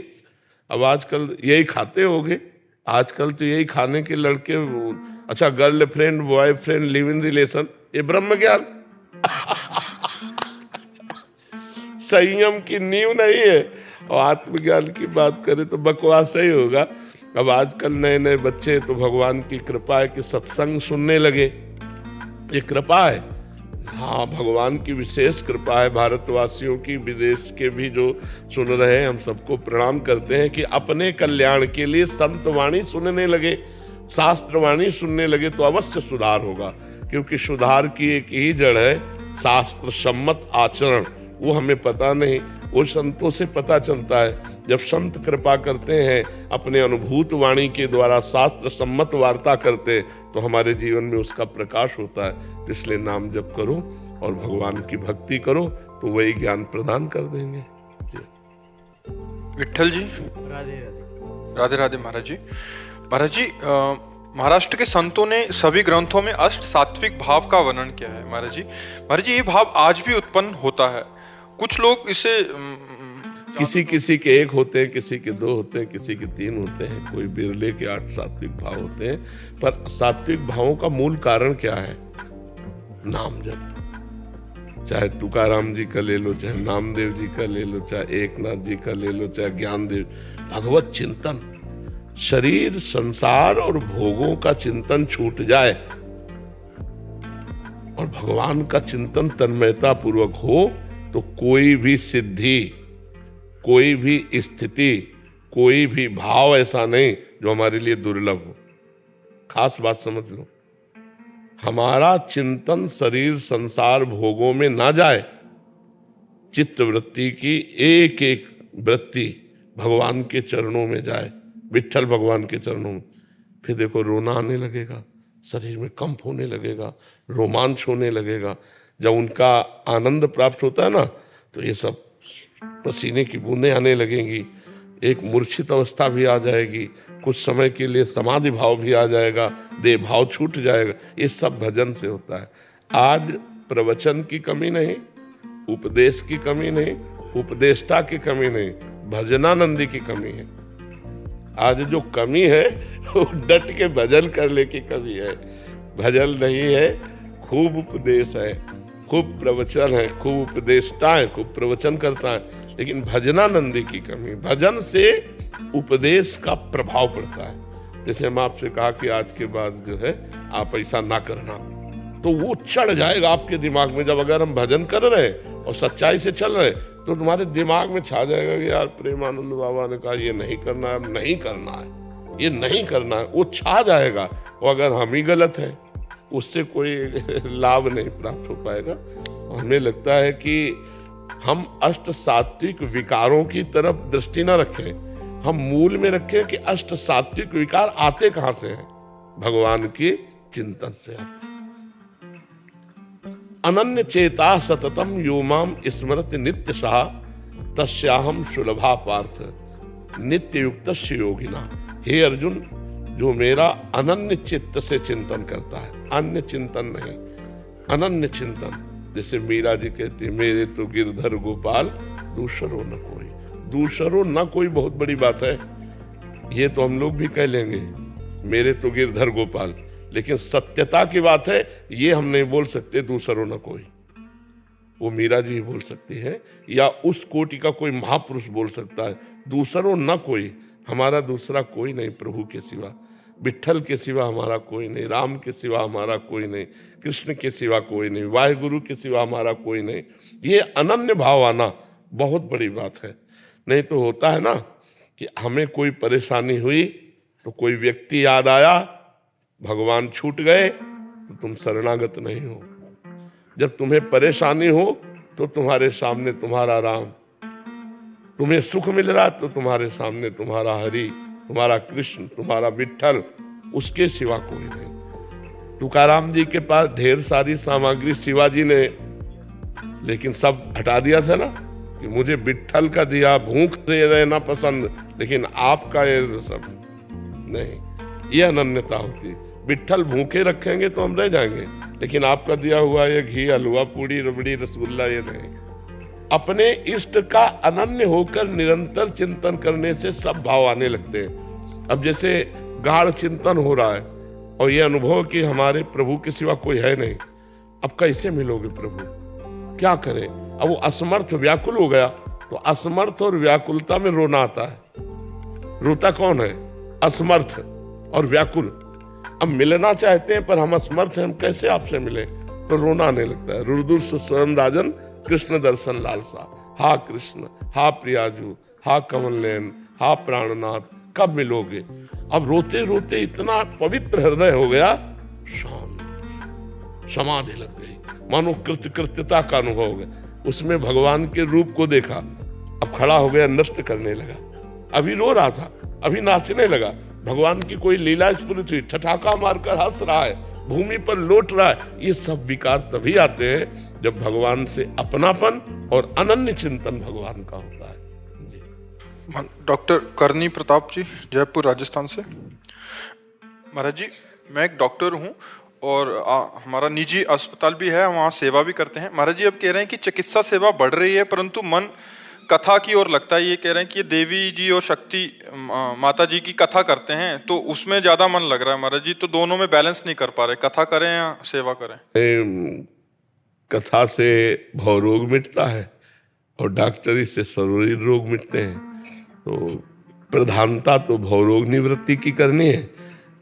अब आजकल यही खाते होगे, आजकल तो यही खाने के लड़के। अच्छा, girlfriend boyfriend live in relation, ये ब्रह्म ज्ञान संयम की नींव नहीं है। और आत्मज्ञान की बात करें तो बकवास ही होगा। अब आजकल नए नए बच्चे तो भगवान की कृपा है कि सत्संग सुनने लगे, ये कृपा है। हाँ, भगवान की विशेष कृपा है भारतवासियों की, विदेश के भी जो सुन रहे हैं, हम सबको प्रणाम करते हैं कि अपने कल्याण के लिए संतवाणी सुनने लगे, शास्त्रवाणी सुनने लगे तो अवश्य सुधार होगा। क्योंकि सुधार की एक ही जड़ है, शास्त्र सम्मत आचरण। वो हमें पता नहीं, वो संतों से पता चलता है। जब संत कृपा करते हैं, अपने अनुभूत वाणी के द्वारा शास्त्र सम्मत वार्ता करते, तो हमारे जीवन में उसका प्रकाश होता है। इसलिए नाम जप करो और भगवान की भक्ति करो तो वही ज्ञान प्रदान कर देंगे। विठल जी। राधे राधे महाराज जी। महाराज जी, महाराष्ट्र के संतों ने सभी ग्रंथों में अष्ट सात्विक भाव का वर्णन किया है। महाराज जी, ये भाव आज भी उत्पन्न होता है। कुछ लोग इसे किसी के 1 होते हैं, किसी के 2 होते हैं, किसी के 3 होते हैं, कोई बिरले के 8 सात्विक भाव होते हैं। पर सात्विक भावों का मूल कारण क्या है? नाम जप। चाहे तुकाराम जी का ले लो, चाहे नामदेव जी का ले लो, चाहे एकनाथ जी का ले लो, चाहे ज्ञानदेव, भगवत चिंतन। शरीर, संसार और भोगों का चिंतन छूट जाए और भगवान का चिंतन तन्मयता पूर्वक हो तो कोई भी सिद्धि, कोई भी स्थिति, कोई भी भाव ऐसा नहीं जो हमारे लिए दुर्लभ हो। खास बात समझ लो, हमारा चिंतन शरीर, संसार, भोगों में ना जाए, चित्त वृत्ति की एक एक वृत्ति भगवान के चरणों में जाए, विट्ठल भगवान के चरणों में। फिर देखो रोना आने लगेगा, शरीर में कंप होने लगेगा, रोमांच होने लगेगा। जब उनका आनंद प्राप्त होता है ना, तो ये सब पसीने की बूंदें आने लगेंगी, एक मूर्छित अवस्था भी आ जाएगी, कुछ समय के लिए समाधि भाव भी आ जाएगा, देह भाव छूट जाएगा। ये सब भजन से होता है। आज प्रवचन की कमी नहीं, उपदेश की कमी नहीं, उपदेष्टा की कमी नहीं, भजनानंदी की कमी है। आज जो कमी है वो डट के भजन करने की कमी है। भजन नहीं है, खूब उपदेश है, खूब प्रवचन है, खूब उपदेष्टा है, खूब प्रवचन करता है, लेकिन भजनानंदी की कमी। भजन से उपदेश का प्रभाव पड़ता है। जैसे हम आपसे कहा कि आज के बाद जो है आप ऐसा ना करना, तो वो चढ़ जाएगा आपके दिमाग में। जब अगर हम भजन कर रहे हैं और सच्चाई से चल रहे हैं तो तुम्हारे दिमाग में छा जाएगा कि यार प्रेमानंद बाबा ने कहा ये नहीं करना है, नहीं करना है, ये नहीं करना है, वो छा जाएगा। और अगर हम ही गलत हैं उससे कोई लाभ नहीं प्राप्त हो पाएगा। हमें लगता है कि हम अष्ट सात्विक विकारों की तरफ दृष्टि न रखें, हम मूल में रखें कि अष्ट सात्विक विकार आते कहां से हैं? भगवान के चिंतन से आते। अनन्य चेता सततम यो माम स्मरति नित्य सहा तस्याहम सुलभा पार्थ नित्य युक्त योगिना। हे अर्जुन, जो मेरा अनन्य चित्त से चिंतन करता है, अन्य चिंतन नहीं, अनन्य चिंतन। जैसे मीरा जी कहती, मेरे तो गिरधर गोपाल दूसरो न कोई। दूसरो न कोई बहुत बड़ी बात है, ये तो हम लोग भी कह लेंगे, मेरे तो गिरधर गोपाल, लेकिन सत्यता की बात है, ये हम नहीं बोल सकते दूसरो न कोई। वो मीरा जी बोल सकती है, या उस कोटि का कोई महापुरुष बोल सकता है, दूसरो न कोई। हमारा दूसरा कोई नहीं प्रभु के सिवा, विट्ठल के सिवा हमारा कोई नहीं, राम के सिवा हमारा कोई नहीं, कृष्ण के सिवा कोई नहीं, वाहिगुरु के सिवा हमारा कोई नहीं। ये अनन्य भाव आना बहुत बड़ी बात है। नहीं तो होता है ना कि हमें कोई परेशानी हुई तो कोई व्यक्ति याद आया, भगवान छूट गए तो तुम शरणागत नहीं हो। जब तुम्हें परेशानी हो तो तुम्हारे सामने तुम्हारा राम, तुम्हें सुख मिल रहा तो तुम्हारे सामने तुम्हारा हरि, तुम्हारा कृष्ण, तुम्हारा विट्ठल, उसके सिवा कोई नहीं। तुकाराम जी के पास ढेर सारी सामग्री शिवाजी ने, लेकिन सब हटा दिया था ना कि मुझे विट्ठल का दिया, भूख रहना पसंद, लेकिन आपका ये सब नहीं। ये अनन्यता होती। विट्ठल भूखे रखेंगे तो हम रह जाएंगे, लेकिन आपका दिया हुआ ये घी, हलवा, पूड़ी, रबड़ी, रसगुल्ला, ये नहीं। अपने इष्ट का अनन्य होकर निरंतर चिंतन करने से सब भाव आने लगते हैं। अब जैसे गाढ़ चिंतन हो रहा है और ये अनुभव कि हमारे प्रभु के सिवा कोई है नहीं, अब कैसे मिलोगे प्रभु, क्या करें? अब वो असमर्थ व्याकुल हो गया, तो असमर्थ और व्याकुलता में रोना आता है। रोता कौन है? असमर्थ और व्याकुल। अब मिलना चाहते हैं पर हम असमर्थ हैं, हम कैसे आपसे मिले? तो रोना आने लगता है। रुदुर स्वरम राजन कृष्ण दर्शन लालसा, हा कृष्ण, हा प्रियाजू, हा कमल नयन, हा प्राणनाथ, कब मिलोगे? अब रोते रोते इतना पवित्र हृदय हो गया, समाधि लग गई, मानो कृत्यता का अनुभव हो गया। उसमें भगवान के रूप को देखा, अब खड़ा हो गया, नृत्य करने लगा। अभी रो रहा था, अभी नाचने लगा। भगवान की कोई लीला स्फुरित हुई, ठठाका मारकर हंस रहा है, भूमि पर लौट रहा है। ये सब विकार तभी आते हैं जब भगवान से अपनापन और अनन्य चिंतन भगवान का होता है। जी। डॉक्टर करनी प्रताप जी, जयपुर राजस्थान से। महाराज जी, मैं एक डॉक्टर हूँ और हमारा निजी अस्पताल भी है, वहाँ सेवा भी करते हैं। महाराज जी अब कह रहे हैं कि चिकित्सा सेवा बढ़ रही है, परंतु मन कथा की ओर लगता है। ये कह रहे हैं कि देवी जी और शक्ति माता जी की कथा करते हैं तो उसमें ज़्यादा मन लग रहा है महाराज जी, तो दोनों में बैलेंस नहीं कर पा रहे, कथा करें या सेवा करें? कथा से भवरोग मिटता है और डॉक्टरी से शरीर रोग मिटते हैं। तो प्रधानता तो भवरोग निवृत्ति की करनी है,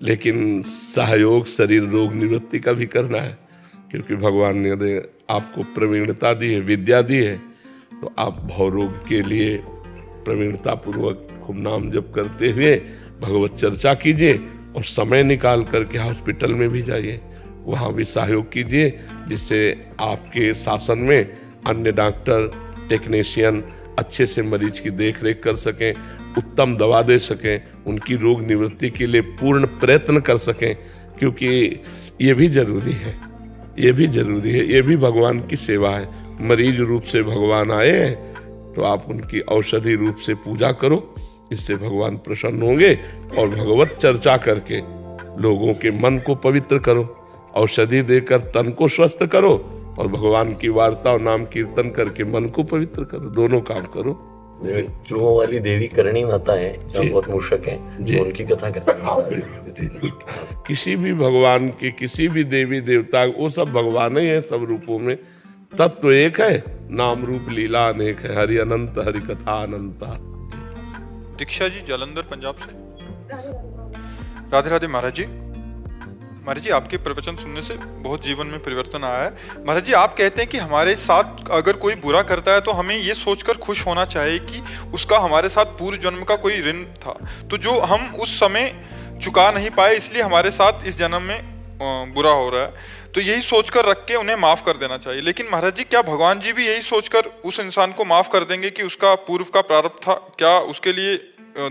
लेकिन सहयोग शरीर रोग निवृत्ति का भी करना है, क्योंकि भगवान ने आपको प्रवीणता दी है, विद्या दी है, तो आप भवरोग के लिए प्रवीणता पूर्वक खूब नाम जप करते हुए भगवत चर्चा कीजिए और समय निकाल करके हॉस्पिटल में भी जाइए, वहाँ भी सहयोग कीजिए, जिससे आपके शासन में अन्य डॉक्टर टेक्नीशियन अच्छे से मरीज की देखरेख कर सकें, उत्तम दवा दे सकें, उनकी रोग निवृत्ति के लिए पूर्ण प्रयत्न कर सकें, क्योंकि ये भी जरूरी है, ये भी जरूरी है, ये भी भगवान की सेवा है। मरीज रूप से भगवान आए हैं तो आप उनकी औषधि रूप से पूजा करो, इससे भगवान प्रसन्न होंगे। और भगवत चर्चा करके लोगों के मन को पवित्र करो, औषधि देकर तन को स्वस्थ करो और भगवान की वार्ता और नाम कीर्तन करके मन को पवित्र करो, दोनों काम करो। चूहों वाली देवी करणी माता है, जो बहुत मूषक है, जो उनकी कथा करते हैं। किसी भी भगवान के, किसी भी देवी देवता, वो सब भगवान ही है सब रूपों में। तत्व एक है, नाम रूप लीला अनेक है, हरि अनंत हरि कथा अनंता। दीक्षा जी जालंधर पंजाब से। राधे राधे महाराज जी। महाराज जी, आपके प्रवचन सुनने से बहुत जीवन में परिवर्तन आया है। महाराज जी, आप कहते हैं कि हमारे साथ अगर कोई बुरा करता है तो हमें ये सोचकर खुश होना चाहिए कि उसका हमारे साथ पूर्व जन्म का कोई ऋण था, तो जो हम उस समय चुका नहीं पाए इसलिए हमारे साथ इस जन्म में बुरा हो रहा है, तो यही सोचकर रख के उन्हें माफ कर देना चाहिए। लेकिन महाराज जी, क्या भगवान जी भी यही सोचकर उस इंसान को माफ कर देंगे कि उसका पूर्व का प्रारब्ध था? क्या उसके लिए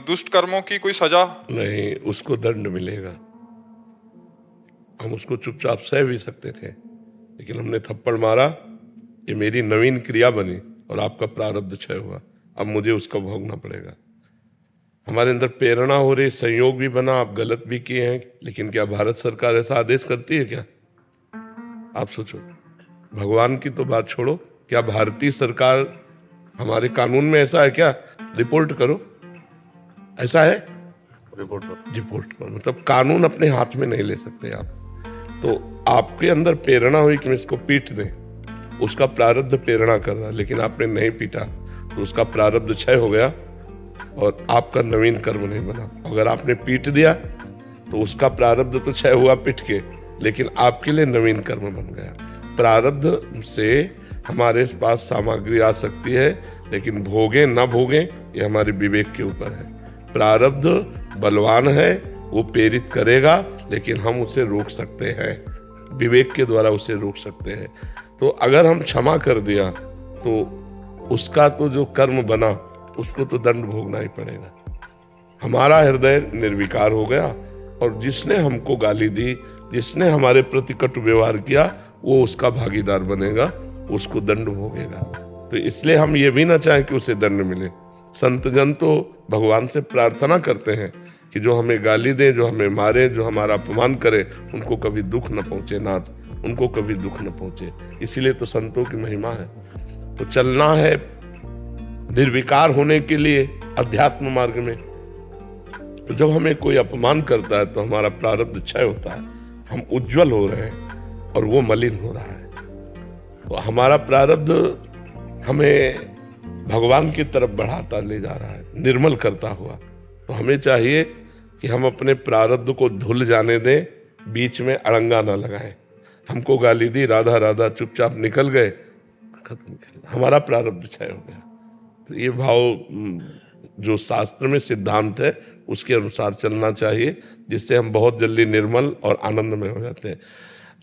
दुष्ट कर्मों की कोई सजा नहीं, उसको दंड मिलेगा। हम उसको चुपचाप सह भी सकते थे, लेकिन हमने थप्पड़ मारा, ये मेरी नवीन क्रिया बनी और आपका प्रारब्ध क्षय हुआ, अब मुझे उसका भोगना पड़ेगा। हमारे अंदर प्रेरणा हो रही, संयोग भी बना, आप गलत भी किए हैं, लेकिन क्या भारत सरकार ऐसा आदेश करती है क्या? आप सोचो, भगवान की तो बात छोड़ो, क्या भारतीय सरकार, हमारे कानून में ऐसा है क्या? रिपोर्ट करो, ऐसा है? रिपोर्ट करो, मतलब कानून अपने हाथ में नहीं ले सकते आप। तो आपके अंदर प्रेरणा हुई कि मैं इसको पीट दें, उसका प्रारब्ध प्रेरणा कर रहा, लेकिन आपने नहीं पीटा तो उसका प्रारब्ध क्षय हो गया और आपका नवीन कर्म नहीं बना। अगर आपने पीट दिया तो उसका प्रारब्ध तो क्षय हुआ पीट के, लेकिन आपके लिए नवीन कर्म बन गया। प्रारब्ध से हमारे पास सामग्री आ सकती है, लेकिन भोगे न भोगे ये हमारे विवेक के ऊपर है। प्रारब्ध बलवान है, वो प्रेरित करेगा, लेकिन हम उसे रोक सकते हैं, विवेक के द्वारा उसे रोक सकते हैं। तो अगर हम क्षमा कर दिया तो उसका तो जो कर्म बना उसको तो दंड भोगना ही पड़ेगा। हमारा हृदय निर्विकार हो गया और जिसने हमको गाली दी, जिसने हमारे प्रति कटु व्यवहार किया, वो उसका भागीदार बनेगा, उसको दंड भोगेगा। तो इसलिए हम ये भी ना चाहें कि उसे दंड मिले। संत जन तो भगवान से प्रार्थना करते हैं कि जो हमें गाली दे, जो हमें मारे, जो हमारा अपमान करे, उनको कभी दुख न पहुंचे नाथ, उनको कभी दुख न पहुंचे। इसीलिए तो संतों की महिमा है। तो चलना है निर्विकार होने के लिए अध्यात्म मार्ग में। तो जब हमें कोई अपमान करता है तो हमारा प्रारब्ध क्षय होता है, हम उज्जवल हो रहे हैं और वो मलिन हो रहा है। तो हमारा प्रारब्ध हमें भगवान की तरफ बढ़ाता ले जा रहा है, निर्मल करता हुआ। तो हमें चाहिए कि हम अपने प्रारब्ध को धुल जाने दें, बीच में अड़ंगा ना लगाएं। हमको गाली दी, राधा राधा, चुपचाप निकल गए, खत्म, हमारा प्रारब्ध क्षय हो गया। तो ये भाव जो शास्त्र में सिद्धांत है उसके अनुसार चलना चाहिए, जिससे हम बहुत जल्दी निर्मल और आनंद में हो जाते हैं।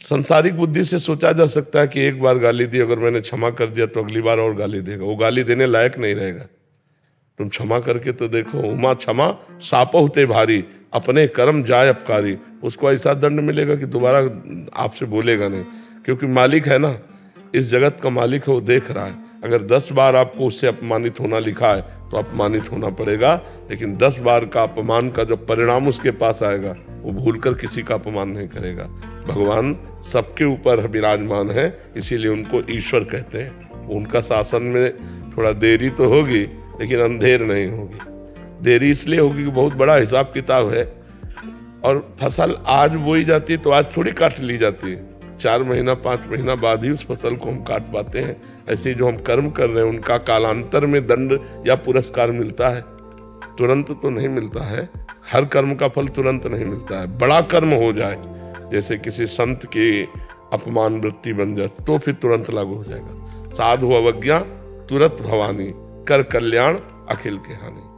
संसारिक बुद्धि से सोचा जा सकता है कि एक बार गाली दी, अगर मैंने क्षमा कर दिया तो अगली बार और गाली देगा, वो गाली देने लायक नहीं रहेगा। तुम क्षमा करके तो देखो, उमा क्षमा सापो होते भारी, अपने कर्म जाय अपकारी। उसको ऐसा दंड मिलेगा कि दोबारा आपसे बोलेगा नहीं, क्योंकि मालिक है ना, इस जगत का मालिक है, वो देख रहा है। अगर 10 बार आपको उससे अपमानित होना लिखा है तो अपमानित होना पड़ेगा, लेकिन 10 बार का अपमान का जो परिणाम उसके पास आएगा वो भूलकर किसी का अपमान नहीं करेगा। भगवान सबके ऊपर विराजमान है, इसीलिए उनको ईश्वर कहते हैं। उनका शासन में थोड़ा देरी तो होगी, लेकिन अंधेर नहीं होगी। देरी इसलिए होगी कि बहुत बड़ा हिसाब किताब है, और फसल आज बोई जाती है तो आज थोड़ी काट ली जाती है, 4 महीना 5 महीना बाद ही उस फसल को हम काट पाते हैं। ऐसे जो हम कर्म कर रहे हैं उनका कालांतर में दंड या पुरस्कार मिलता है, तुरंत तो नहीं मिलता है। हर कर्म का फल तुरंत नहीं मिलता है। बड़ा कर्म हो जाए, जैसे किसी संत की अपमान वृत्ति बन जाए, तो फिर तुरंत लागू हो जाएगा। साधु अवज्ञा तुरंत भवानी, कर कल्याण अखिल के हानि।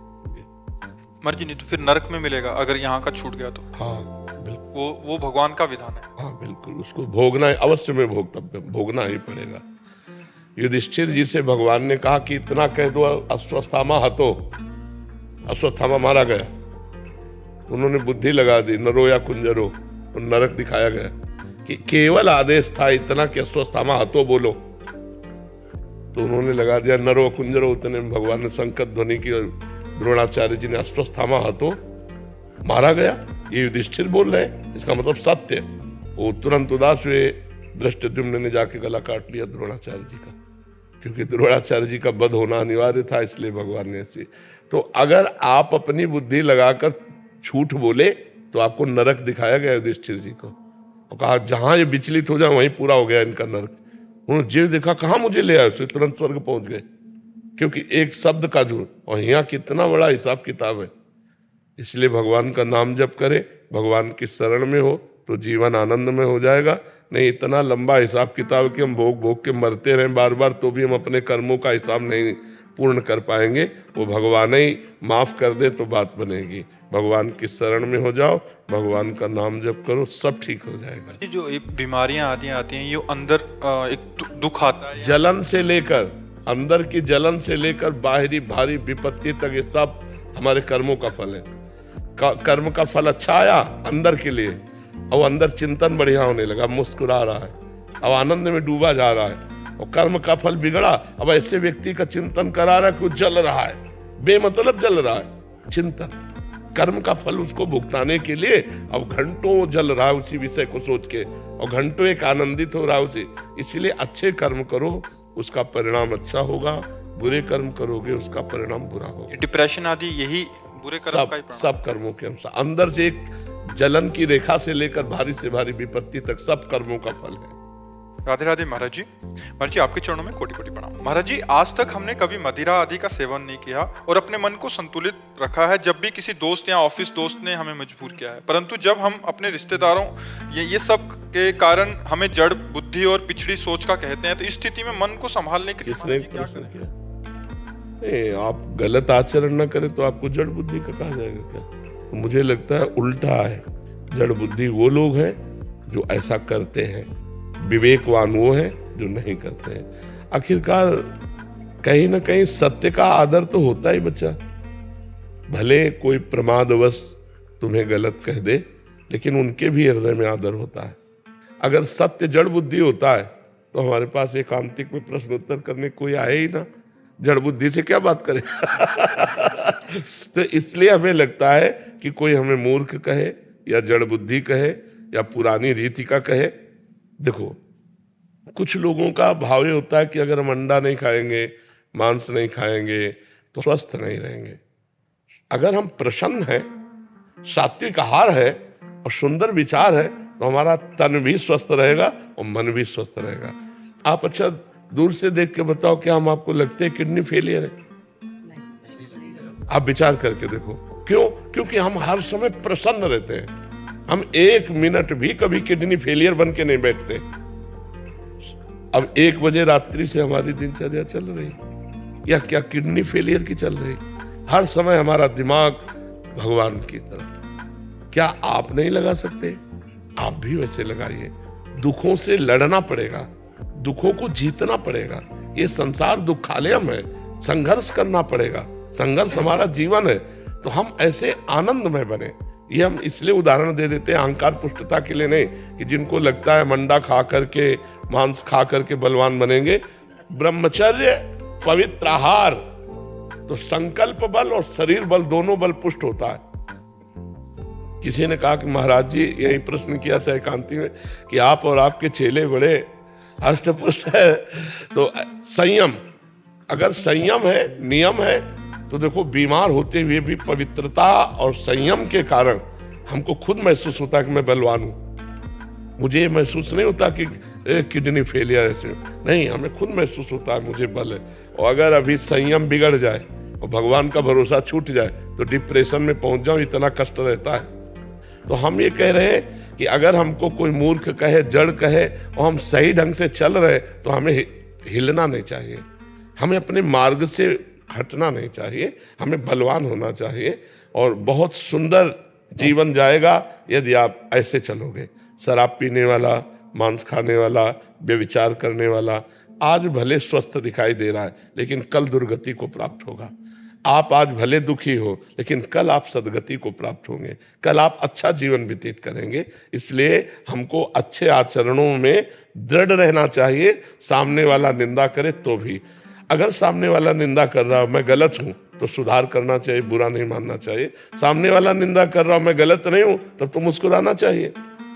मर्जी नहीं तो फिर नरक में मिलेगा अगर यहाँ का छूट गया तो। हाँ बिल्कुल, वो भगवान का विधान है। हाँ बिल्कुल, उसको भोगना है, अवश्य में भोगना ही पड़ेगा। युधिष्ठिर जी से भगवान ने कहा कि इतना कह दो अश्वत्थामा हतो, अश्वत्थामा मारा गया। उन्होंने बुद्धि लगा दी, नरो या कुंजरो, नरक दिखाया गया कि केवल आदेश था इतना कि अश्वत्थामा हतो बोलो, तो उन्होंने लगा दिया नरो कुंजरो। उतने में भगवान ने संकट ध्वनि की और द्रोणाचार्य जी ने अश्वत्थामा हतो, मारा गया। ये युधिष्ठिर बोल रहे हैं, इसका मतलब सत्य। वो तुरंत उदास हुए, धृष्टद्युम्न ने जाके गला काट लिया द्रोणाचार्य जी का, क्योंकि द्रोणाचार्य जी का वध होना अनिवार्य था, इसलिए भगवान ने ऐसे। तो अगर आप अपनी बुद्धि लगाकर झूठ बोले तो आपको नरक दिखाया गया युधिष्ठिर जी को, और कहा जहां ये विचलित हो जाए वहीं पूरा हो गया इनका नरक। उन्होंने जीव देखा, कहाँ मुझे ले आए, उसे तुरंत स्वर्ग पहुंच गए, क्योंकि एक शब्द का झूठ। और यहाँ कितना बड़ा हिसाब किताब है। इसलिए भगवान का नाम जप करे, भगवान की शरण में हो तो जीवन आनंद में हो जाएगा। नहीं इतना लंबा हिसाब किताब कि हम भोग भोग के मरते रहें बार बार, तो भी हम अपने कर्मों का हिसाब नहीं पूर्ण कर पाएंगे। वो भगवान ही माफ कर दे तो बात बनेगी। भगवान की शरण में हो जाओ, भगवान का नाम जप करो, सब ठीक हो जाएगा। ये जो बीमारियां आती हैं ये अंदर एक दुख आता है, जलन से लेकर, अंदर की जलन से लेकर बाहरी भारी विपत्ति तक, ये सब हमारे कर्मों का फल है। कर्म का फल अच्छा आया अंदर के लिए, और अंदर चिंतन बढ़िया होने लगा, मुस्कुरा रहा है, अब आनंद में डूबा जा रहा है। और कर्म का फल बिगड़ा, अब ऐसे व्यक्ति का चिंतन करा रहा है कि वो जल रहा है, बेमतलब जल रहा है। चिंतन कर्म का फल उसको भुगताने के लिए अब घंटों जल रहा है उसी विषय को सोच के, और घंटों एक आनंदित हो रहा है उसे। इसलिए अच्छे कर्म करो, उसका परिणाम अच्छा होगा। बुरे कर्म करोगे, उसका परिणाम बुरा होगा। डिप्रेशन आदि यही बुरे कर्म का ही परिणाम। सब कर्मों के अनुसार, अंदर से एक जलन की रेखा से लेकर भारी से भारी विपत्ति तक सब कर्मों का फल है। राधे राधे महाराज जी। महाराज जी आपके चरणों में कोटि कोटि प्रणाम। महाराज जी आज तक हमने कभी मदिरा आदि का सेवन नहीं किया और अपने मन को संतुलित रखा है जब भी किसी दोस्त या ऑफिस दोस्त ने हमें मजबूर किया है, परंतु जब हम अपने रिश्तेदारों ये सब के कारण हमें जड़ बुद्धि और पिछड़ी सोच का कहते हैं, तो इस स्थिति में मन को संभालने के लिए किसने क्या करें? नहीं, आप गलत आचरण न करें तो आपको जड़ बुद्धि का कहा जाएगा क्या? मुझे लगता है उल्टा है। जड़ बुद्धि वो लोग हैं जो ऐसा करते हैं, विवेकवान वो हैं जो नहीं करते हैं। आखिरकार कहीं ना कहीं सत्य का आदर तो होता ही बच्चा। भले कोई प्रमादवश तुम्हें गलत कह दे, लेकिन उनके भी हृदय में आदर होता है। अगर सत्य जड़ बुद्धि होता है तो हमारे पास एकांतिक में प्रश्न उत्तर करने कोई आए ही ना, जड़ बुद्धि से क्या बात करें। तो इसलिए हमें लगता है कि कोई हमें मूर्ख कहे या जड़ बुद्धि कहे या पुरानी रीति का कहे। देखो कुछ लोगों का भाव ये होता है कि अगर हम अंडा नहीं खाएंगे, मांस नहीं खाएंगे तो स्वस्थ नहीं रहेंगे। अगर हम प्रसन्न हैं, सात्विक आहार है और सुंदर विचार है तो हमारा तन भी स्वस्थ रहेगा और मन भी स्वस्थ रहेगा। आप अच्छा दूर से देख के बताओ, क्या हम आपको लगते हैं किडनी फेलियर है? आप विचार करके देखो। क्यों? क्योंकि हम हर समय प्रसन्न रहते हैं। हम एक मिनट भी कभी किडनी फेलियर बन के नहीं बैठते। अब 1 बजे रात्रि से हमारी दिनचर्या चल रही या क्या किडनी फेलियर की चल रही? हर समय हमारा दिमाग भगवान की तरफ। क्या आप नहीं लगा सकते? आप भी वैसे लगाइए। दुखों से लड़ना पड़ेगा, दुखों को जीतना पड़ेगा। ये संसार दुखालयम है, संघर्ष करना पड़ेगा। संघर्ष हमारा जीवन है, तो हम ऐसे आनंद में बने। ये हम इसलिए उदाहरण दे देते हैं अहंकार पुष्टता के लिए नहीं, कि जिनको लगता है मंडा खा करके, मांस खा करके बलवान बनेंगे। ब्रह्मचर्य, पवित्र आहार, तो संकल्प बल और शरीर बल दोनों बल पुष्ट होता है। किसी ने कहा कि महाराज जी, यही प्रश्न किया था एकांती में, कि आप और आपके चेले बड़े अष्टपुरुष है, तो संयम, अगर संयम है, नियम है, तो देखो बीमार होते हुए भी पवित्रता और संयम के कारण हमको खुद महसूस होता है कि मैं बलवान हूं। मुझे ये महसूस नहीं होता कि किडनी फेलियर ऐसे, नहीं, हमें खुद महसूस होता है मुझे बल है। और अगर अभी संयम बिगड़ जाए और भगवान का भरोसा छूट जाए तो डिप्रेशन में पहुंच जाऊं, इतना कष्ट रहता है। तो हम ये कह रहे हैं कि अगर हमको कोई मूर्ख कहे, जड़ कहे और हम सही ढंग से चल रहे तो हमें हिलना नहीं चाहिए, हमें अपने मार्ग से हटना नहीं चाहिए, हमें बलवान होना चाहिए और बहुत सुंदर जीवन जाएगा यदि आप ऐसे चलोगे। शराब पीने वाला, मांस खाने वाला, व्यभिचार करने वाला आज भले स्वस्थ दिखाई दे रहा है लेकिन कल दुर्गति को प्राप्त होगा। आप आज भले दुखी हो लेकिन कल आप सदगति को प्राप्त होंगे, कल आप अच्छा जीवन व्यतीत करेंगे। इसलिए हमको अच्छे आचरणों में दृढ़ रहना चाहिए। सामने वाला निंदा करे तो भी, अगर सामने वाला निंदा कर रहा मैं गलत हूं तो सुधार करना चाहिए, बुरा नहीं मानना चाहिए। सामने वाला निंदा कर रहा मैं गलत नहीं हूं तब तो मुस्कुराना चाहिए,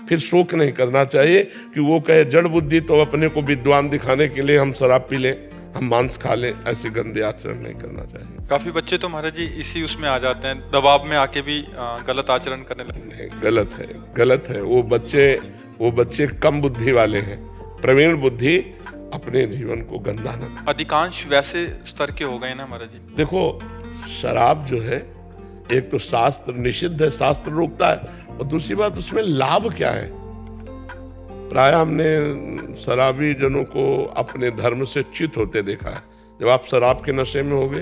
फिर शोक नहीं करना चाहिए कि वो कहे जड़ बुद्धि तो अपने को विद्वान दिखाने के लिए हम शराब पी लें, हम मांस खा लें, ऐसे गंदे आचरण नहीं करना चाहिए। काफी बच्चे तो महाराज जी इसी उसमें आ जाते हैं, दबाव में आके भी गलत आचरण करने लगते हैं। गलत है, गलत है। वो बच्चे कम बुद्धि वाले हैं, प्रवीण बुद्धि अपने जीवन को गंदा न करे। अधिकांश वैसे स्तर के हो गए ना महाराज जी। देखो, शराब जो है एक तो शास्त्र निषिद्ध है, शास्त्र रोकता है, और दूसरी बात उसमें लाभ क्या है। प्राय हमने शराबी जनों को अपने धर्म से च्युत होते देखा है। जब आप शराब के नशे में होगे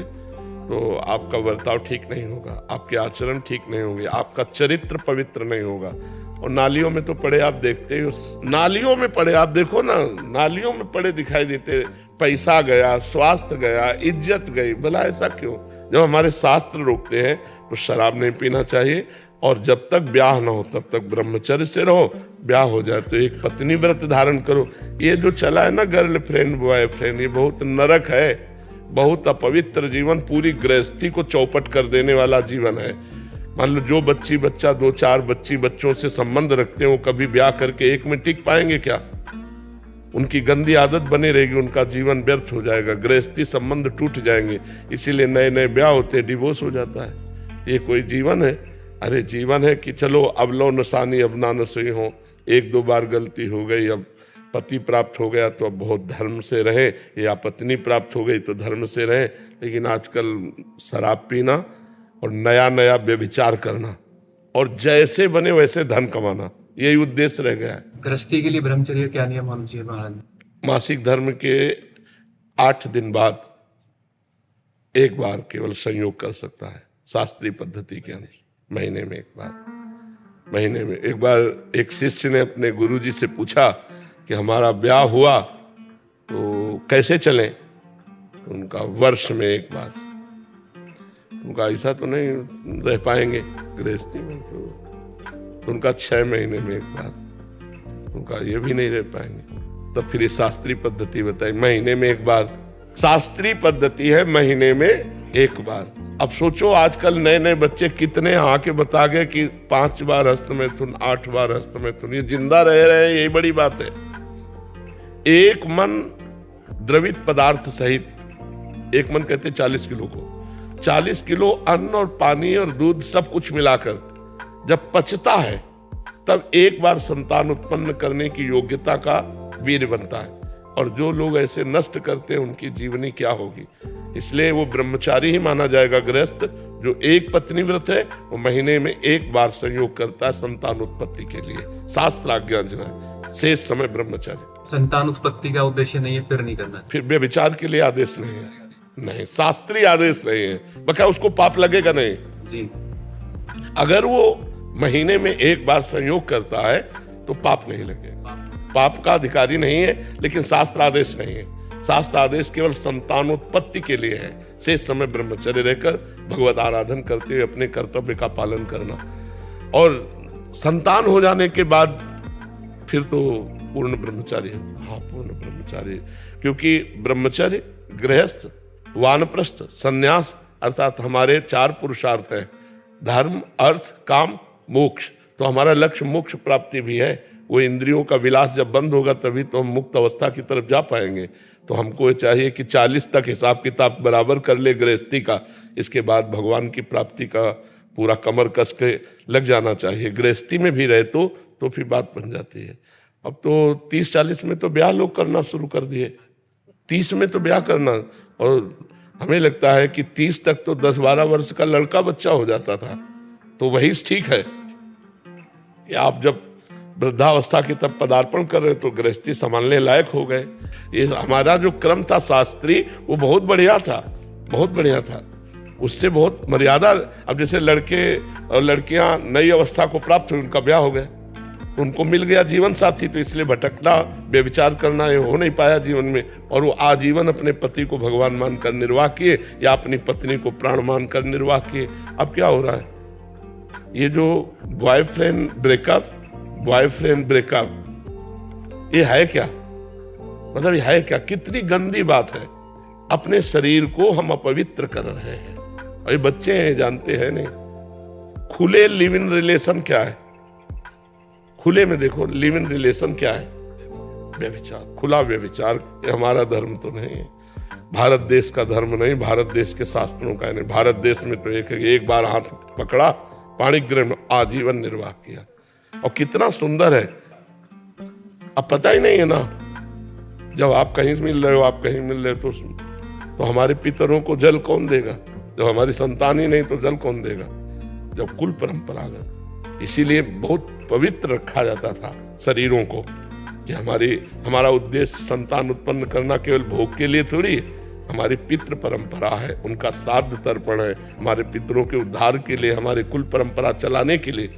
तो आपका बर्ताव ठीक नहीं होगा, आपके आचरण ठीक नहीं होंगे, आपका चरित्र पवित्र नहीं होगा। और नालियों में तो पड़े आप देखते ही, नालियों में पड़े आप देखो ना, नालियों में पड़े दिखाई देते, पैसा गया, स्वास्थ्य गया, इज्जत गई। भला ऐसा क्यों? जब हमारे शास्त्र रोकते हैं तो शराब नहीं पीना चाहिए, और जब तक ब्याह ना हो तब तक ब्रह्मचर्य से रहो। ब्याह हो जाए तो एक पत्नी व्रत धारण करो। ये जो चला है ना गर्लफ्रेंड बॉयफ्रेंड, ये बहुत नरक है, बहुत अपवित्र जीवन, पूरी गृहस्थी को चौपट कर देने वाला जीवन है। मान लो जो बच्ची बच्चा 2-4 बच्ची बच्चों से संबंध रखते हैं वो कभी ब्याह करके एक में टिक पाएंगे क्या? उनकी गंदी आदत बनी रहेगी, उनका जीवन व्यर्थ हो जाएगा, गृहस्थी संबंध टूट जाएंगे। इसीलिए नए नए ब्याह होते, डिवोर्स हो जाता है। ये कोई जीवन है? अरे जीवन है कि चलो अब लो नसानी अब ना नसोई हो, 1-2 बार गलती हो गई, अब पति प्राप्त हो गया तो अब बहुत धर्म से रहे, या पत्नी प्राप्त हो गई तो धर्म से रहे। लेकिन आजकल शराब पीना और नया नया व्यभिचार करना और जैसे बने वैसे धन कमाना, यही उद्देश्य रह गया है। गृहस्थी के लिए ब्रह्मचर्य क्या नियम होना चाहिए महाराज? मासिक धर्म के 8 दिन बाद एक बार केवल संयोग कर सकता है, शास्त्रीय पद्धति के अनुसार। महीने में एक बार एक शिष्य ने अपने गुरुजी से पूछा कि हमारा ब्याह हुआ तो कैसे चलें? उनका वर्ष में एक बार। उनका ऐसा तो नहीं रह पाएंगे गृहस्थी में, तो उनका 6 महीने में एक बार, उनका ये भी नहीं रह पाएंगे। तब फिर ये शास्त्रीय पद्धति बताई, महीने में एक बार। शास्त्रीय पद्धति है महीने में एक बार। अब सोचो आजकल नए नए बच्चे कितने आके बता गए कि 5 बार हस्तमैथुन, 8 बार हस्तमैथुन, ये जिंदा रह रहे हैं, यही बड़ी बात है। एक मन द्रवित पदार्थ सहित, एक मन कहते 40 किलो को, 40 किलो अन्न और पानी और दूध सब कुछ मिलाकर जब पचता है तब एक बार संतान उत्पन्न करने की योग्यता का वीर बनता है। और जो लोग ऐसे नष्ट करते हैं उनकी जीवनी क्या होगी? इसलिए वो ब्रह्मचारी ही माना जाएगा गृहस्थ। जो एक पत्नी व्रत है वो महीने में एक बार संयोग करता है संतान उत्पत्ति के लिए, शास्त्र आज्ञा जो है। शेष समय ब्रह्मचारी। संतान उत्पत्ति का उद्देश्य नहीं है, फिर नहीं करना। फिर व्यभिचार के लिए आदेश नहीं है, नहीं, शास्त्रीय आदेश नहीं है। बका उसको पाप लगेगा नहीं जी। अगर वो महीने में एक बार संयोग करता है तो पाप नहीं लगेगा, पाप का अधिकारी नहीं है। लेकिन शास्त्र आदेश नहीं है, शास्त्र आदेश केवल संतानोत्पत्ति के लिए है। शेष समय ब्रह्मचर्य रहकर भगवत आराधन करते हुए अपने कर्तव्य का पालन करना, और संतान हो जाने के बाद फिर तो पूर्ण ब्रह्मचारी है। हाँ, पूर्ण ब्रह्मचारी, क्योंकि ब्रह्मचर्य, गृहस्थ, वानप्रस्थ, संन्यास अर्थात हमारे 4 पुरुषार्थ हैं, धर्म, अर्थ, काम, मोक्ष। तो हमारा लक्ष्य मोक्ष प्राप्ति भी है। वो इंद्रियों का विलास जब बंद होगा तभी तो हम मुक्त अवस्था की तरफ जा पाएंगे। तो हमको चाहिए कि 40 तक हिसाब किताब बराबर कर ले गृहस्थी का, इसके बाद भगवान की प्राप्ति का पूरा कमर कस के लग जाना चाहिए। गृहस्थी में भी रहे तो फिर बात बन जाती है। अब तो 30-40 में तो ब्याह लोग करना शुरू कर दिए, 30 में तो ब्याह करना। और हमें लगता है कि 30 तक तो 10-12 वर्ष का लड़का बच्चा हो जाता था, तो वही ठीक है कि आप जब वृद्धावस्था की तब पदार्पण कर रहे तो गृहस्थी संभालने लायक हो गए। ये हमारा जो क्रम था शास्त्रीय, वो बहुत बढ़िया था, बहुत बढ़िया था। उससे बहुत मर्यादा, अब जैसे लड़के और लड़कियां नई अवस्था को प्राप्त हुई, उनका ब्याह हो गया, तो उनको मिल गया जीवन साथी, तो इसलिए भटकना, बेविचार करना ये हो नहीं पाया जीवन में, और वो आजीवन अपने पति को भगवान मानकर निर्वाह किए या अपनी पत्नी को प्राण मानकर निर्वाह किए। अब क्या हो रहा है, ये जो बॉयफ्रेंड ब्रेकअप, ये है क्या, मतलब ये है क्या? कितनी गंदी बात है। अपने शरीर को हम अपवित्र कर रहे हैं, और ये बच्चे हैं, जानते हैं नहीं। खुले लिव इन रिलेशन क्या है, खुले में देखो लिव इन रिलेशन क्या है, व्यभिचार, खुला व्यभिचार। ये हमारा धर्म तो नहीं है, भारत देश का धर्म नहीं, भारत देश के शास्त्रों का नहीं। भारत देश में तो एक बार हाथ पकड़ा, पाणिग्रह में आजीवन निर्वाह किया, और कितना सुंदर है। अब पता ही नहीं है ना, जब आप कहीं से मिल रहे हो, आप कहीं मिल रहे हो, तो हमारे पितरों को जल कौन देगा? जब हमारी संतान ही नहीं तो जल कौन देगा? जब कुल परंपरागत, इसीलिए बहुत पवित्र रखा जाता था शरीरों को, कि हमारा उद्देश्य संतान उत्पन्न करना केवल भोग के लिए थोड़ी, हमारी पितृ परंपरा है, उनका श्राद्ध तर्पण है, हमारे पितरों के उद्धार के लिए, हमारे कुल परंपरा चलाने के लिए।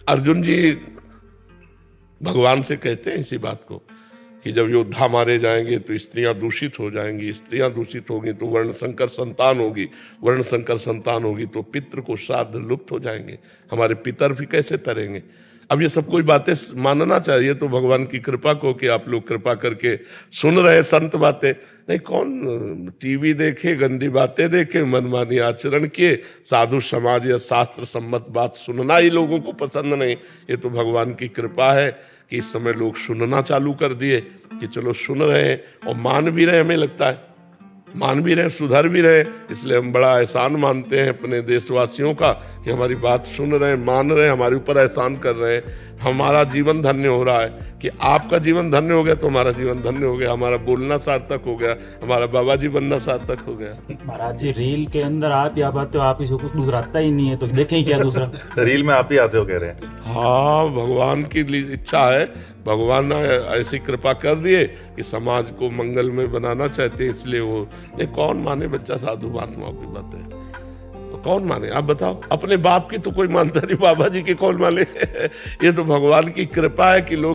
अर्जुन जी भगवान से कहते हैं इसी बात को, कि जब योद्धा मारे जाएंगे तो स्त्रियां दूषित हो जाएंगी, स्त्रियां दूषित होगी तो वर्ण संकर संतान होगी, वर्ण संकर संतान होगी तो पितृ को श्राद्ध लुप्त हो जाएंगे, हमारे पितर भी कैसे तरेंगे। अब ये सब कोई बातें मानना चाहिए तो भगवान की कृपा को, कि आप लोग कृपा करके सुन रहे संत बातें, नहीं कौन टीवी देखे, गंदी बातें देखे, मनमानी आचरण किए, साधु समाज या शास्त्र सम्मत बात सुनना ही लोगों को पसंद नहीं। ये तो भगवान की कृपा है कि इस समय लोग सुनना चालू कर दिए, कि चलो सुन रहे हैं और मान भी रहे, हमें लगता है मान भी रहे, सुधर भी रहे। इसलिए हम बड़ा एहसान मानते हैं अपने देशवासियों का, कि हमारी बात सुन रहे हैं, मान रहे हैं, हमारे ऊपर एहसान कर रहे हैं। हमारा जीवन धन्य हो रहा है, कि आपका जीवन धन्य हो गया तो हमारा जीवन धन्य हो गया, हमारा बोलना सार्थक हो गया, हमारा बाबा जी बनना सार्थक हो गया। महाराज जी रील के अंदर आप ही आते हो, आप इसे कुछ दूसरा आता ही नहीं है, तो देखें ही क्या दूसरा। रील में आप ही आते हो कह रहे हैं। हाँ, भगवान की इच्छा है, भगवान ने ऐसी कृपा कर दिए कि समाज को मंगल में बनाना चाहते हैं, इसलिए वो ये कौन माने बच्चा साधु महात्माओं की बातें, तो कौन माने आप बताओ? अपने बाप की तो कोई मानता नहीं, बाबा जी के कौन माने? ये तो भगवान की कृपा है कि लोग